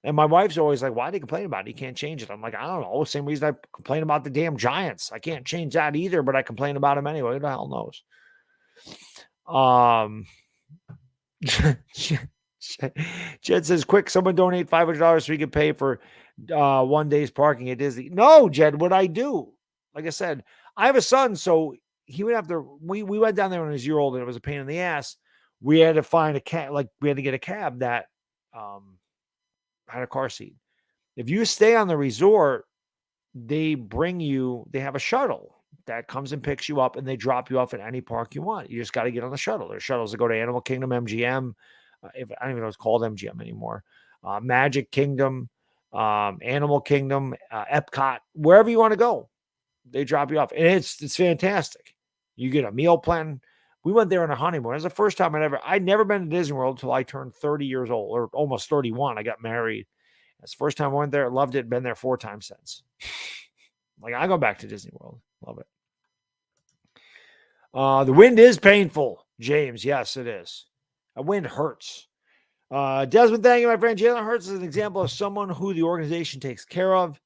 And my wife's always like, why do you complain about it? You can't change it. I'm like, I don't know. Same reason I complain about the damn Giants. I can't change that either, but I complain about them anyway. Who the hell knows? Jed says, quick, someone donate $500 so we can pay for 1 day's parking at Disney. No, Jed, what I do, like I said, I have a son, so he would have to, we went down there when he was a year old, and it was a pain in the ass. We had to find a cab, we had to get a cab that had a car seat. If you stay on the resort, they have a shuttle that comes and picks you up, and they drop you off at any park you want. You just got to get on the shuttle. There's shuttles that go to Animal Kingdom, MGM. I don't even know it's called MGM anymore. Magic Kingdom, Animal Kingdom, Epcot, wherever you want to go, they drop you off, and it's fantastic. You get a meal plan. We went there on a honeymoon. It was the first time I'd never been to Disney World until I turned 30 years old, or almost 31. I got married. It's the first time I went there. Loved it. Been there 4 times since. Like, I go back to Disney World. Love it. The wind is painful, James. Yes, it is. A wind hurts. Desmond, thank you, my friend. Jalen Hurts is an example of someone who the organization takes care of.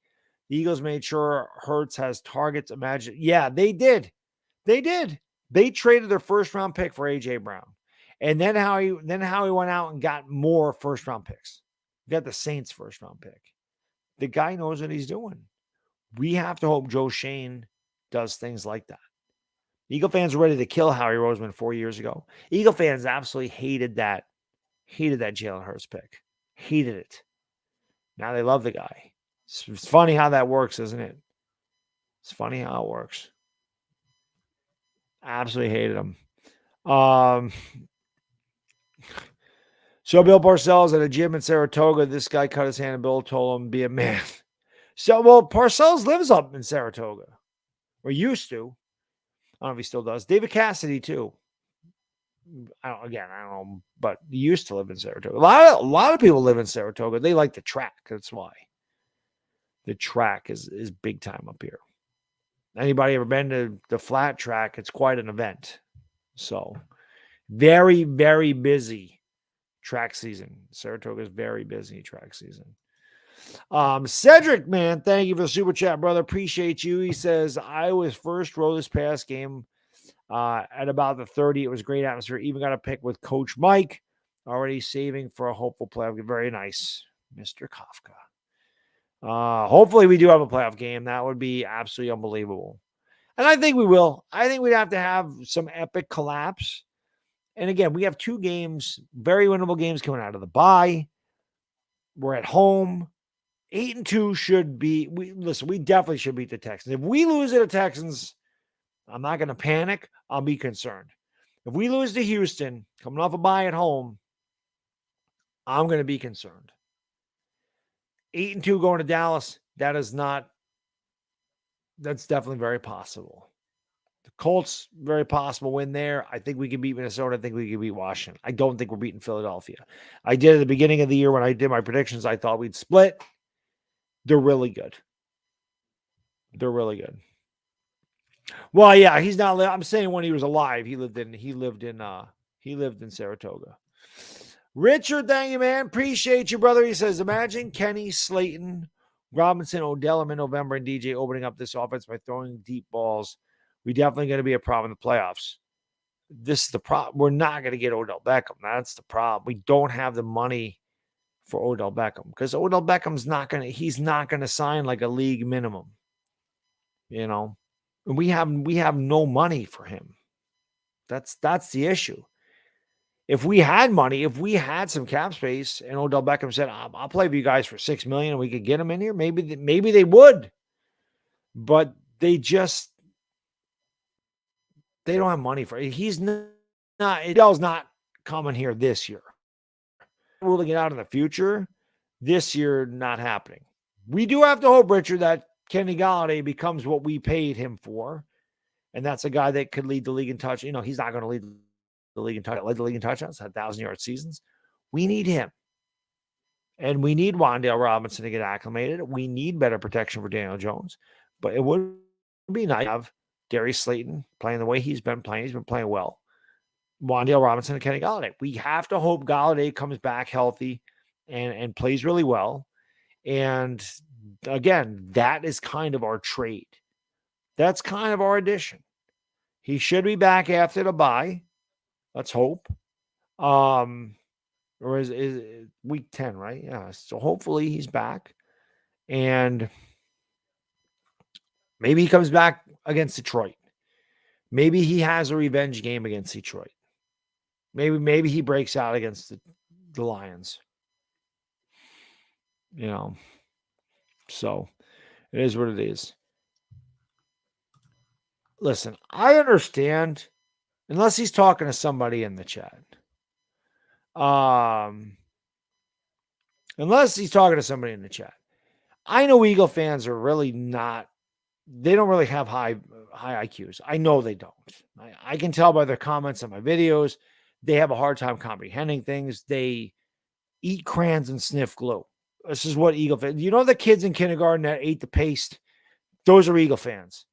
The Eagles made sure Hurts has targets. Imagine. Yeah, they did. They traded their first-round pick for A.J. Brown. And then how he went out and got more first-round picks. He got the Saints' first-round pick. The guy knows what he's doing. We have to hope Joe Shane does things like that. Eagle fans were ready to kill Howie Roseman 4 years ago. Eagle fans absolutely hated that Jalen Hurts pick. Hated it. Now they love the guy. It's funny how that works, isn't it? It's funny how it works. Absolutely hated him. So Bill Parcells at a gym in Saratoga. This guy cut his hand and Bill told him, be a man. So, well, Parcells lives up in Saratoga. Or used to. I don't know if he still does. David Cassidy, too. I don't know, but he used to live in Saratoga. A lot of people live in Saratoga. They like the track. That's why. The track is big time up here. Anybody ever been to the flat track? It's quite an event. So, very, very busy track season. Saratoga is very busy track season. Cedric, man, thank you for the super chat, brother. Appreciate you. He says, I was first row this past game at about the 30. It was great atmosphere. Even got a pick with Coach Mike. Already saving for a hopeful playoff. Very nice, Mr. Kafka. Hopefully we do have a playoff game. That would be absolutely unbelievable. And I think we will. I think we'd have to have some epic collapse. And again, we have 2 games, very winnable games coming out of the bye. We're at home. 8-2 should be. We definitely should beat the Texans. If we lose to the Texans, I'm not going to panic. I'll be concerned. If we lose to Houston, coming off a bye at home, I'm going to be concerned. 8-2 going to Dallas, that's definitely very possible. The Colts, very possible win there. I think we can beat Minnesota. I think we can beat Washington. I don't think we're beating Philadelphia. I did at the beginning of the year when I did my predictions, I thought we'd split. They're really good. They're really good. Well, yeah, he's not. I'm saying when he was alive, he lived in Saratoga. Richard, thank you, man. Appreciate you, brother. He says, imagine Kenny, Slayton, Robinson, Odell in November, and DJ opening up this offense by throwing deep balls. We definitely going to be a problem in the playoffs. This is the problem. We're not going to get Odell Beckham. That's the problem. We don't have the money for Odell Beckham because Odell Beckham's he's not going to sign like a league minimum. And we have no money for him. That's the issue. If we had money, if we had some cap space, and Odell Beckham said, "I'll play for you guys for $6 million," and we could get him in here, maybe they would. But they don't have money for it. He's not. Odell's not coming here this year. Ruling it out in the future. This year, not happening. We do have to hope, Richard, that Kenny Golladay becomes what we paid him for, and that's a guy that could lead the league in touch. He's not going to lead the league in touch. Led the league in touchdowns, had 1,000-yard seasons. We need him. And we need Wan'Dale Robinson to get acclimated. We need better protection for Daniel Jones. But it would be nice to have Darius Slayton playing the way he's been playing. He's been playing well. Wan'Dale Robinson and Kenny Golladay. We have to hope Golladay comes back healthy and plays really well. And again, that is kind of our trade. That's kind of our addition. He should be back after the bye. Let's hope. Or is week 10, right? Yeah. So hopefully he's back. And maybe he comes back against Detroit. Maybe he has a revenge game against Detroit. Maybe he breaks out against the Lions. So it is what it is. Listen, I understand, unless he's talking to somebody in the chat. Unless he's talking to somebody in the chat. I know Eagle fans are really not, they don't really have high IQs. I know they don't. I can tell by their comments on my videos. They have a hard time comprehending things. They eat crayons and sniff glue. This is what Eagle fans, the kids in kindergarten that ate the paste, those are Eagle fans.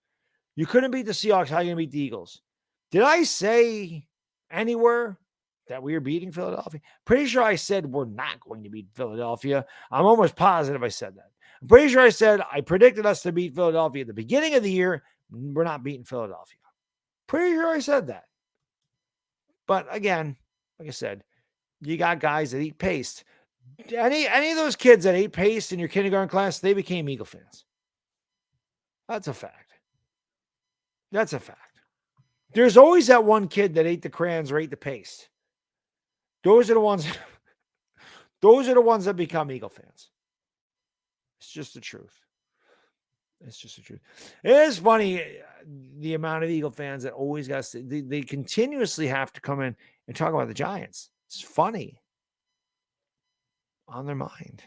You couldn't beat the Seahawks. How are you going to beat the Eagles? Did I say anywhere that we are beating Philadelphia? Pretty sure I said we're not going to beat Philadelphia. I'm almost positive I said that. I'm pretty sure I said I predicted us to beat Philadelphia at the beginning of the year. We're not beating Philadelphia. Pretty sure I said that. But again, like I said, you got guys that eat paste. Any of those kids that ate paste in your kindergarten class, they became Eagle fans. That's a fact. That's a fact. There's always that one kid that ate the crayons or ate the paste. Those are the ones that become Eagle fans. It's just the truth. It's just the truth. It is funny the amount of Eagle fans that always got they continuously have to come in and talk about the Giants. It's funny on their mind.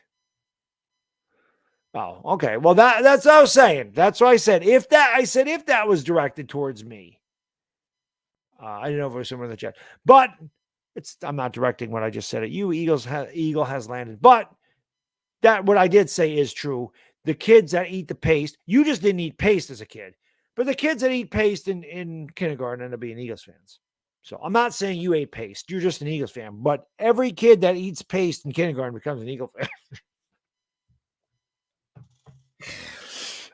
Oh, okay. Well, that's what I was saying. That's what I said. If that was directed towards me, I didn't know if it was someone in the chat, but I'm not directing what I just said at you. Eagle has landed, but that what I did say is true. The kids that eat the paste, you just didn't eat paste as a kid, but the kids that eat paste in kindergarten end up being Eagles fans. So I'm not saying you ate paste. You're just an Eagles fan, but every kid that eats paste in kindergarten becomes an Eagle fan.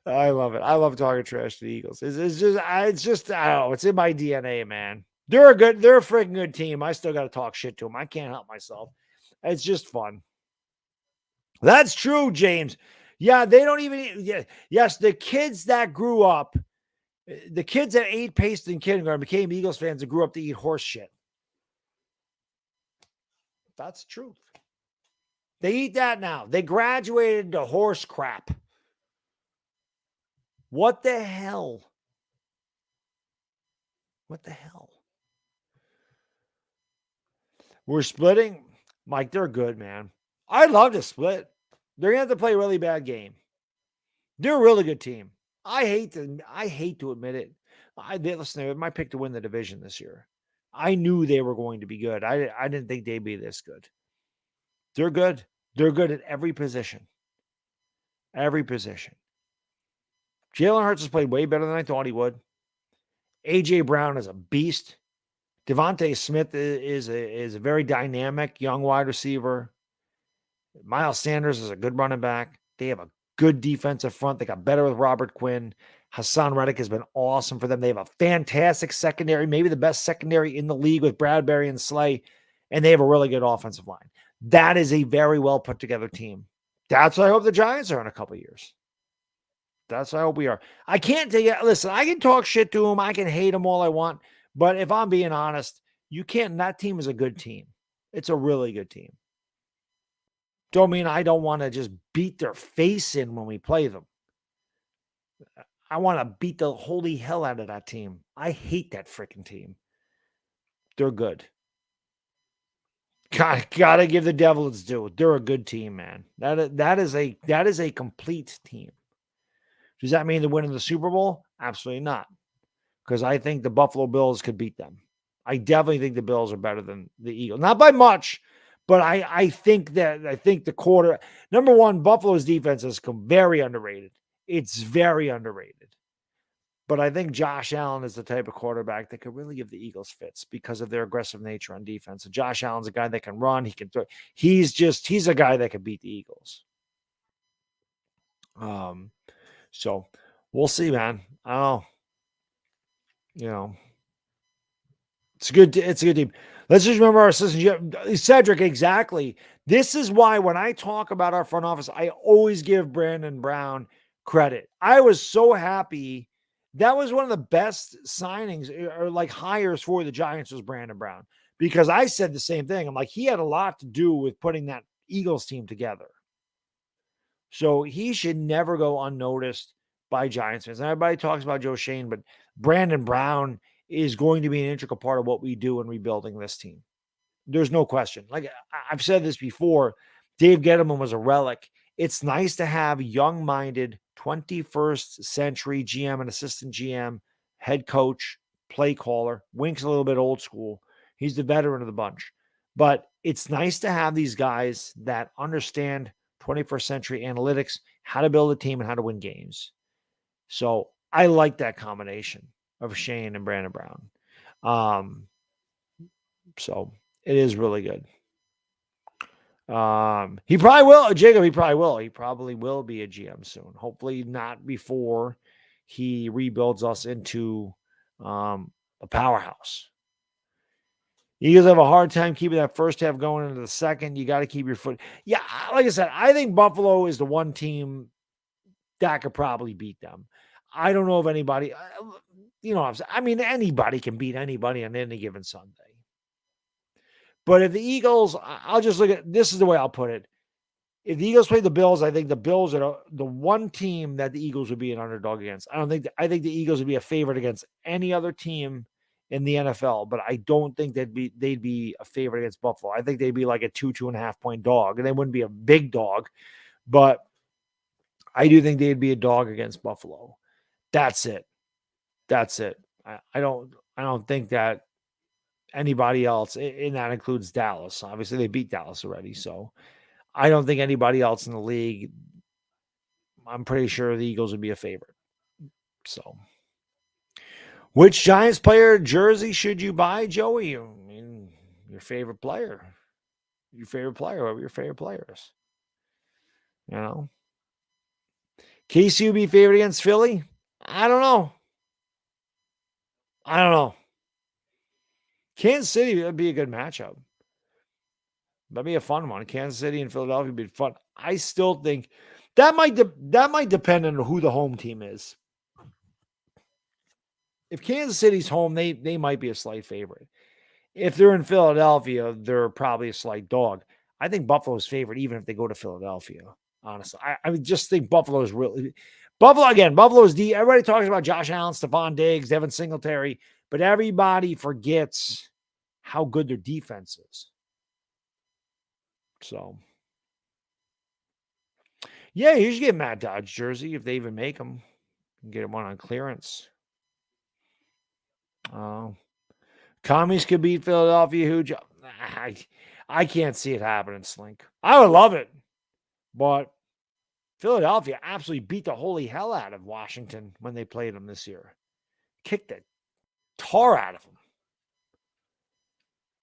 I love it. I love talking trash to the Eagles. It's just, I don't know. It's in my DNA, man. They're a freaking good team. I still got to talk shit to them. I can't help myself. It's just fun. That's true, James. Yeah, they don't even. Yeah, yes, the kids that grew up, the kids that ate paste in kindergarten became Eagles fans and grew up to eat horse shit. That's the truth. They eat that now. They graduated to horse crap. What the hell? What the hell? We're splitting. Mike, they're good, man. I'd love to split. They're going to have to play a really bad game. They're a really good team. I hate to admit it. Listen, it might pick to win the division this year. I knew they were going to be good. I didn't think they'd be this good. They're good. They're good at every position. Every position. Jalen Hurts has played way better than I thought he would. A.J. Brown is a beast. Devontae Smith is a very dynamic young wide receiver. Miles Sanders is a good running back. They have a good defensive front. They got better with Robert Quinn. Hassan Reddick has been awesome for them. They have a fantastic secondary, maybe the best secondary in the league with Bradbury and Slay, and they have a really good offensive line. That is a very well put together team. That's what I hope the Giants are in a couple of years. That's what I hope we are. I can't tell you, listen, I can talk shit to them. I can hate them all I want. But if I'm being honest, you can't. That team is a good team. It's a really good team. Don't mean I don't want to just beat their face in when we play them. I want to beat the holy hell out of that team. I hate that freaking team. They're good. Gotta give the devil its due. They're a good team, man. That is a complete team. Does that mean they're winning the Super Bowl? Absolutely not. Because I think the Buffalo Bills could beat them. I definitely think the Bills are better than the Eagles. Not by much, but I think the quarter, number one, Buffalo's defense is very underrated. It's very underrated. But I think Josh Allen is the type of quarterback that could really give the Eagles fits because of their aggressive nature on defense. And Josh Allen's a guy that can run. He can throw. He's a guy that could beat the Eagles. So we'll see, man. I don't know. You know, it's a good team. Let's just remember our assistant, Cedric. Exactly. This is why when I talk about our front office, I always give Brandon Brown credit. I was so happy. That was one of the best signings or like hires for the Giants was Brandon Brown, because I said the same thing. I'm like, he had a lot to do with putting that Eagles team together. So he should never go unnoticed by Giants fans. Everybody talks about Joe Shane, but Brandon Brown is going to be an integral part of what we do in rebuilding this team. There's no question. Like I've said this before, Dave Gettleman was a relic. It's nice to have young-minded 21st century GM and assistant GM, head coach, play caller. Wink's a little bit old school. He's the veteran of the bunch. But it's nice to have these guys that understand 21st century analytics, how to build a team and how to win games. So I like that combination of Shane and Brandon Brown. So it is really good. He probably will, Jacob. He probably will be a GM soon. Hopefully not before he rebuilds us into a powerhouse. Eagles have a hard time keeping that first half going into the second. You got to keep your foot. Yeah, like I said, I think Buffalo is the one team that could probably beat them. I don't know if anybody, I mean, anybody can beat anybody on any given Sunday. But if the Eagles, I'll just look at, this is the way I'll put it. if the Eagles play the Bills, I think the Bills are the one team that the Eagles would be an underdog against. I think the Eagles would be a favorite against any other team in the NFL, but I don't think they'd be a favorite against Buffalo. I think they'd be like a 2.5 point dog, and they wouldn't be a big dog, but I do think they'd be a dog against Buffalo. That's it. I don't think that anybody else, and that includes Dallas. Obviously, they beat Dallas already, so I don't think anybody else in the league. I'm pretty sure the Eagles would be a favorite. So, which Giants player jersey should you buy, Joey? I mean, your favorite player, whoever your favorite player is. You know, KC would be favorite against Philly. I don't know. Kansas City would be a good matchup. That'd be a fun one. Kansas City and Philadelphia would be fun. I still think that might depend on who the home team is. If Kansas City's home, they might be a slight favorite. If they're in Philadelphia, they're probably a slight dog. I think Buffalo's favorite, even if they go to Philadelphia. Honestly, I just think Buffalo's really Buffalo's D. Everybody talks about Josh Allen, Stephon Diggs, Devin Singletary, but everybody forgets how good their defense is. So, yeah, you should get Matt Dodge jersey if they even make them. Get one on clearance. Commies could beat Philadelphia. Huge. I can't see it happening, Slink. I would love it, but Philadelphia absolutely beat the holy hell out of Washington when they played them this year. Kicked the tar out of them.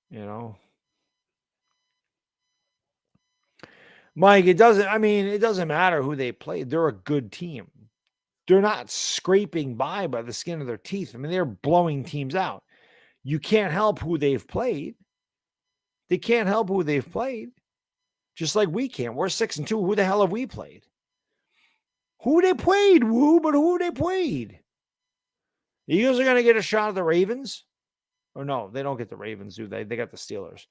You know, Mike, it doesn't matter who they play. They're a good team. They're not scraping by the skin of their teeth. I mean, they're blowing teams out. You can't help who they've played. They can't help who they've played. Just like we can. We're 6-2. Who the hell have we played? Who they played, but who they played? The Eagles are going to get a shot at the Ravens. Or no, they don't get the Ravens, do they? They got the Steelers.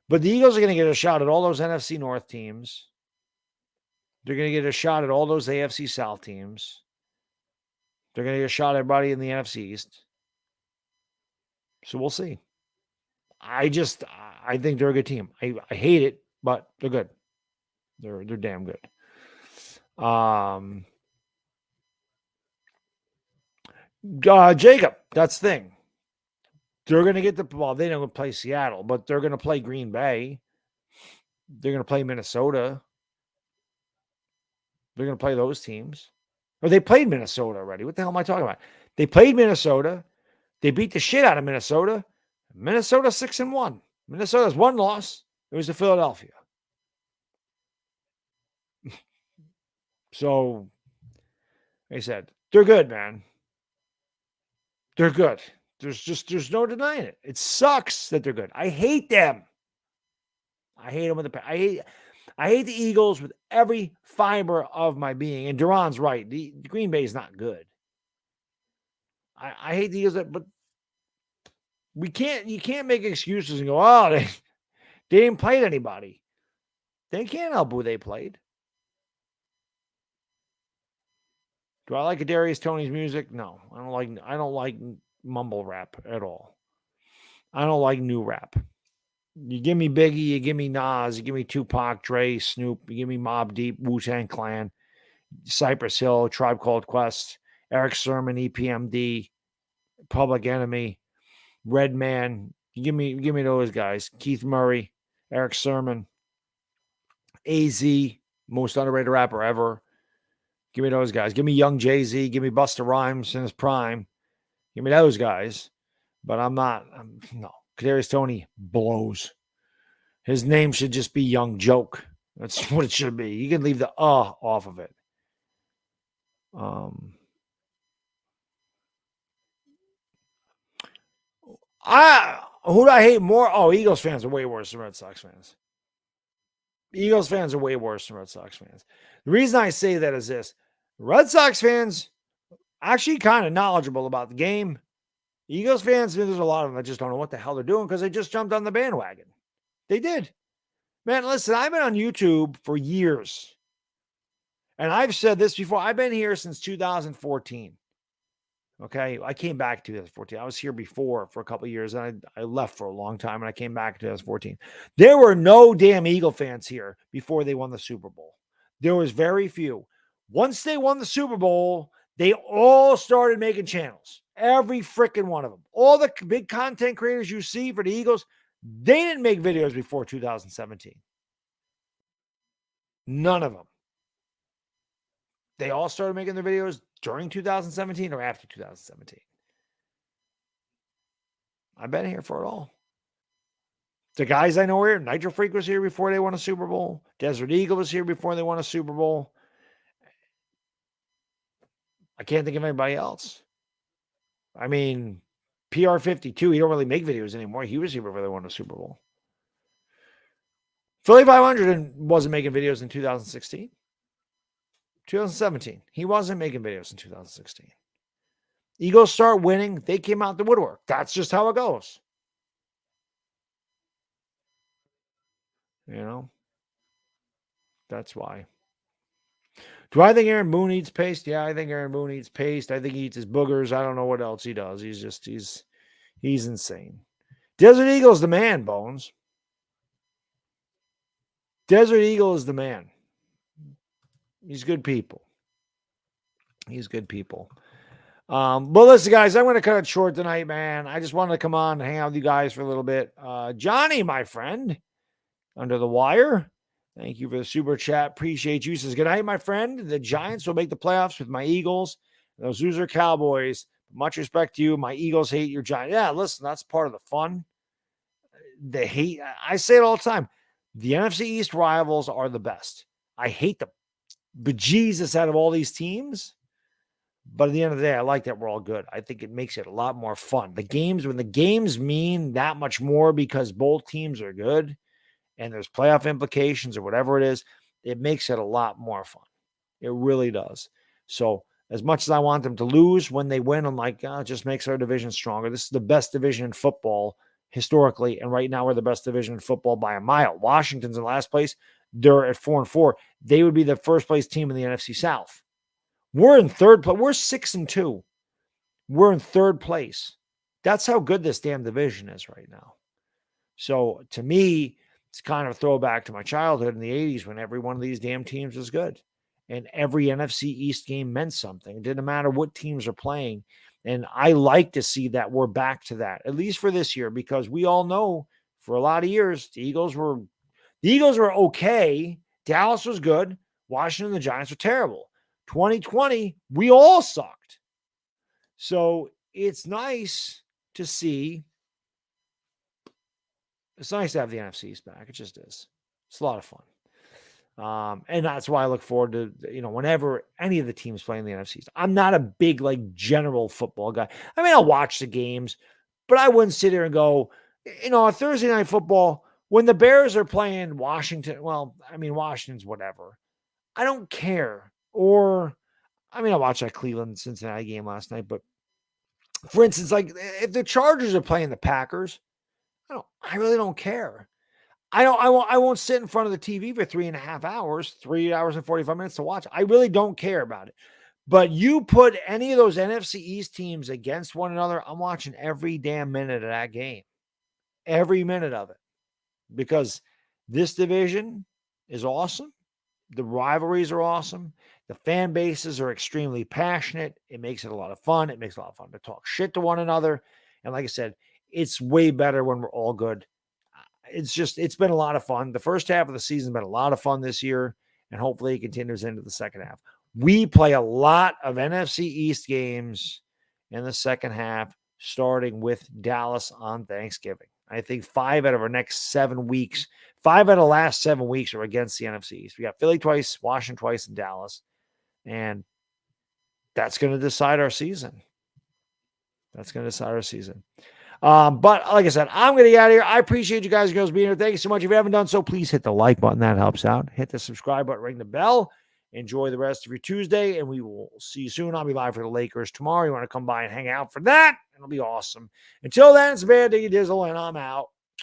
But the Eagles are going to get a shot at all those NFC North teams. They're going to get a shot at all those AFC South teams. They're going to get a shot at everybody in the NFC East. So we'll see. I think they're a good team. I hate it, but they're good. They're damn good. Jacob, that's the thing. They're going to get they don't play Seattle, but they're going to play Green Bay. They're going to play Minnesota. They're going to play those teams. Or they played Minnesota already. What the hell am I talking about? They played Minnesota. They beat the shit out of Minnesota. Minnesota 6-1. Minnesota's one loss. It was to Philadelphia. So, like I said, they're good, man. They're good. There's no denying it. It sucks that they're good. I hate them. I hate them with the I hate the Eagles with every fiber of my being. And Duran's right. The Green Bay is not good. I hate the Eagles, but you can't make excuses and go, oh, they didn't play anybody. They can't help who they played. Do I like Kadarius Toney's music? No. I don't like mumble rap at all. I don't like new rap. You give me Biggie, you give me Nas, you give me Tupac, Dre, Snoop, you give me Mobb Deep, Wu-Tang Clan, Cypress Hill, Tribe Called Quest, Eric Sermon, EPMD, Public Enemy, Redman. You give me those guys. Keith Murray, Eric Sermon, AZ, most underrated rapper ever. Give me those guys. Give me Young Jay-Z. Give me Busta Rhymes in his prime. Give me those guys. But no. Kadarius Toney blows. His name should just be Young Joke. That's what it should be. You can leave the off of it. Who do I hate more? Oh, Eagles fans are way worse than Red Sox fans. Eagles fans are way worse than Red Sox fans. The reason I say that is this. Red Sox fans actually kind of knowledgeable about the game. Eagles fans, there's a lot of them that just don't know what the hell they're doing because they just jumped on the bandwagon. They did. Man, listen, I've been on YouTube for years. And I've said this before. I've been here since 2014. Okay. I came back in 2014. I was here before for a couple of years, and I left for a long time, and I came back in 2014. There were no damn Eagle fans here before they won the Super Bowl. There was very few. Once they won the Super Bowl, they all started making channels. Every freaking one of them. All the big content creators you see for the Eagles, they didn't make videos before 2017. None of them. They all started making their videos during 2017 or after 2017. I've been here for it all. The guys I know here, Nitro Freak was here before they won a Super Bowl. Desert Eagle was here before they won a Super Bowl. I can't think of anybody else. I mean, PR52, he don't really make videos anymore. He was here before they won a Super Bowl. Philly 500 wasn't making videos in 2016. 2017, he wasn't making videos in 2016. Eagles start winning, they came out the woodwork. That's just how it goes. You know, that's why. Do I think Aaron Boone eats paste? Yeah, I think Aaron Boone eats paste. I think he eats his boogers. I don't know what else he does. He's insane. Desert Eagle is the man, Bones. Desert Eagle is the man. He's good people. He's good people. But listen, guys, I'm going to cut it short tonight, man. I just wanted to come on and hang out with you guys for a little bit. Johnny, my friend, under the wire. Thank you for the super chat. Appreciate you. Says, good night, my friend. The Giants will make the playoffs with my Eagles. Those loser Cowboys. Much respect to you. My Eagles hate your Giants. Yeah, listen, that's part of the fun. They hate. I say it all the time. The NFC East rivals are the best. I hate the bejesus out of all these teams. But at the end of the day, I like that we're all good. I think it makes it a lot more fun. The games, when the games mean that much more because both teams are good and there's playoff implications or whatever it is, it makes it a lot more fun. It really does. So as much as I want them to lose, when they win, I'm like, it just makes our division stronger. This is the best division in football historically, and right now we're the best division in football by a mile. Washington's in last place. They're at 4-4. They would be the first place team in the NFC South. We're in third place. We're 6-2. We're in third place. That's how good this damn division is right now. So to me, it's kind of a throwback to my childhood in the 80s when every one of these damn teams was good. And every NFC East game meant something. It didn't matter what teams are playing. And I like to see that we're back to that, at least for this year, because we all know for a lot of years, the Eagles were okay. Dallas was good. Washington and the Giants were terrible. 2020, we all sucked. So it's nice to see. It's nice to have the NFC East back. It just is. It's a lot of fun. And that's why I look forward to, whenever any of the teams play in the NFC East. I'm not a big, general football guy. I mean, I'll watch the games, but I wouldn't sit here and go, on Thursday Night Football, when the Bears are playing Washington, Washington's whatever. I don't care. Or, I watched that Cleveland-Cincinnati game last night, but for instance, if the Chargers are playing the Packers, I really don't care. I won't sit in front of the TV for 3.5 hours, 3 hours and 45 minutes to watch. I really don't care about it. But you put any of those NFC East teams against one another, I'm watching every damn minute of that game. Every minute of it. Because this division is awesome. The rivalries are awesome. The fan bases are extremely passionate. It makes it a lot of fun. It makes it a lot of fun to talk shit to one another. And like I said, it's way better when we're all good. It's been a lot of fun. The first half of the season has been a lot of fun this year, and hopefully it continues into the second half. We play a lot of NFC East games in the second half, starting with Dallas on Thanksgiving. I think 5 out of our next 7 weeks, 5 out of the last 7 weeks are against the NFC East. We got Philly twice, Washington twice, and Dallas. And that's going to decide our season. But like I said, I'm going to get out of here. I appreciate you guys and girls being here. Thank you so much. If you haven't done so, please hit the like button. That helps out. Hit the subscribe button, ring the bell. Enjoy the rest of your Tuesday, and we will see you soon. I'll be live for the Lakers tomorrow. You want to come by and hang out for that? It'll be awesome. Until then, it's Baddog Dizzle, and I'm out.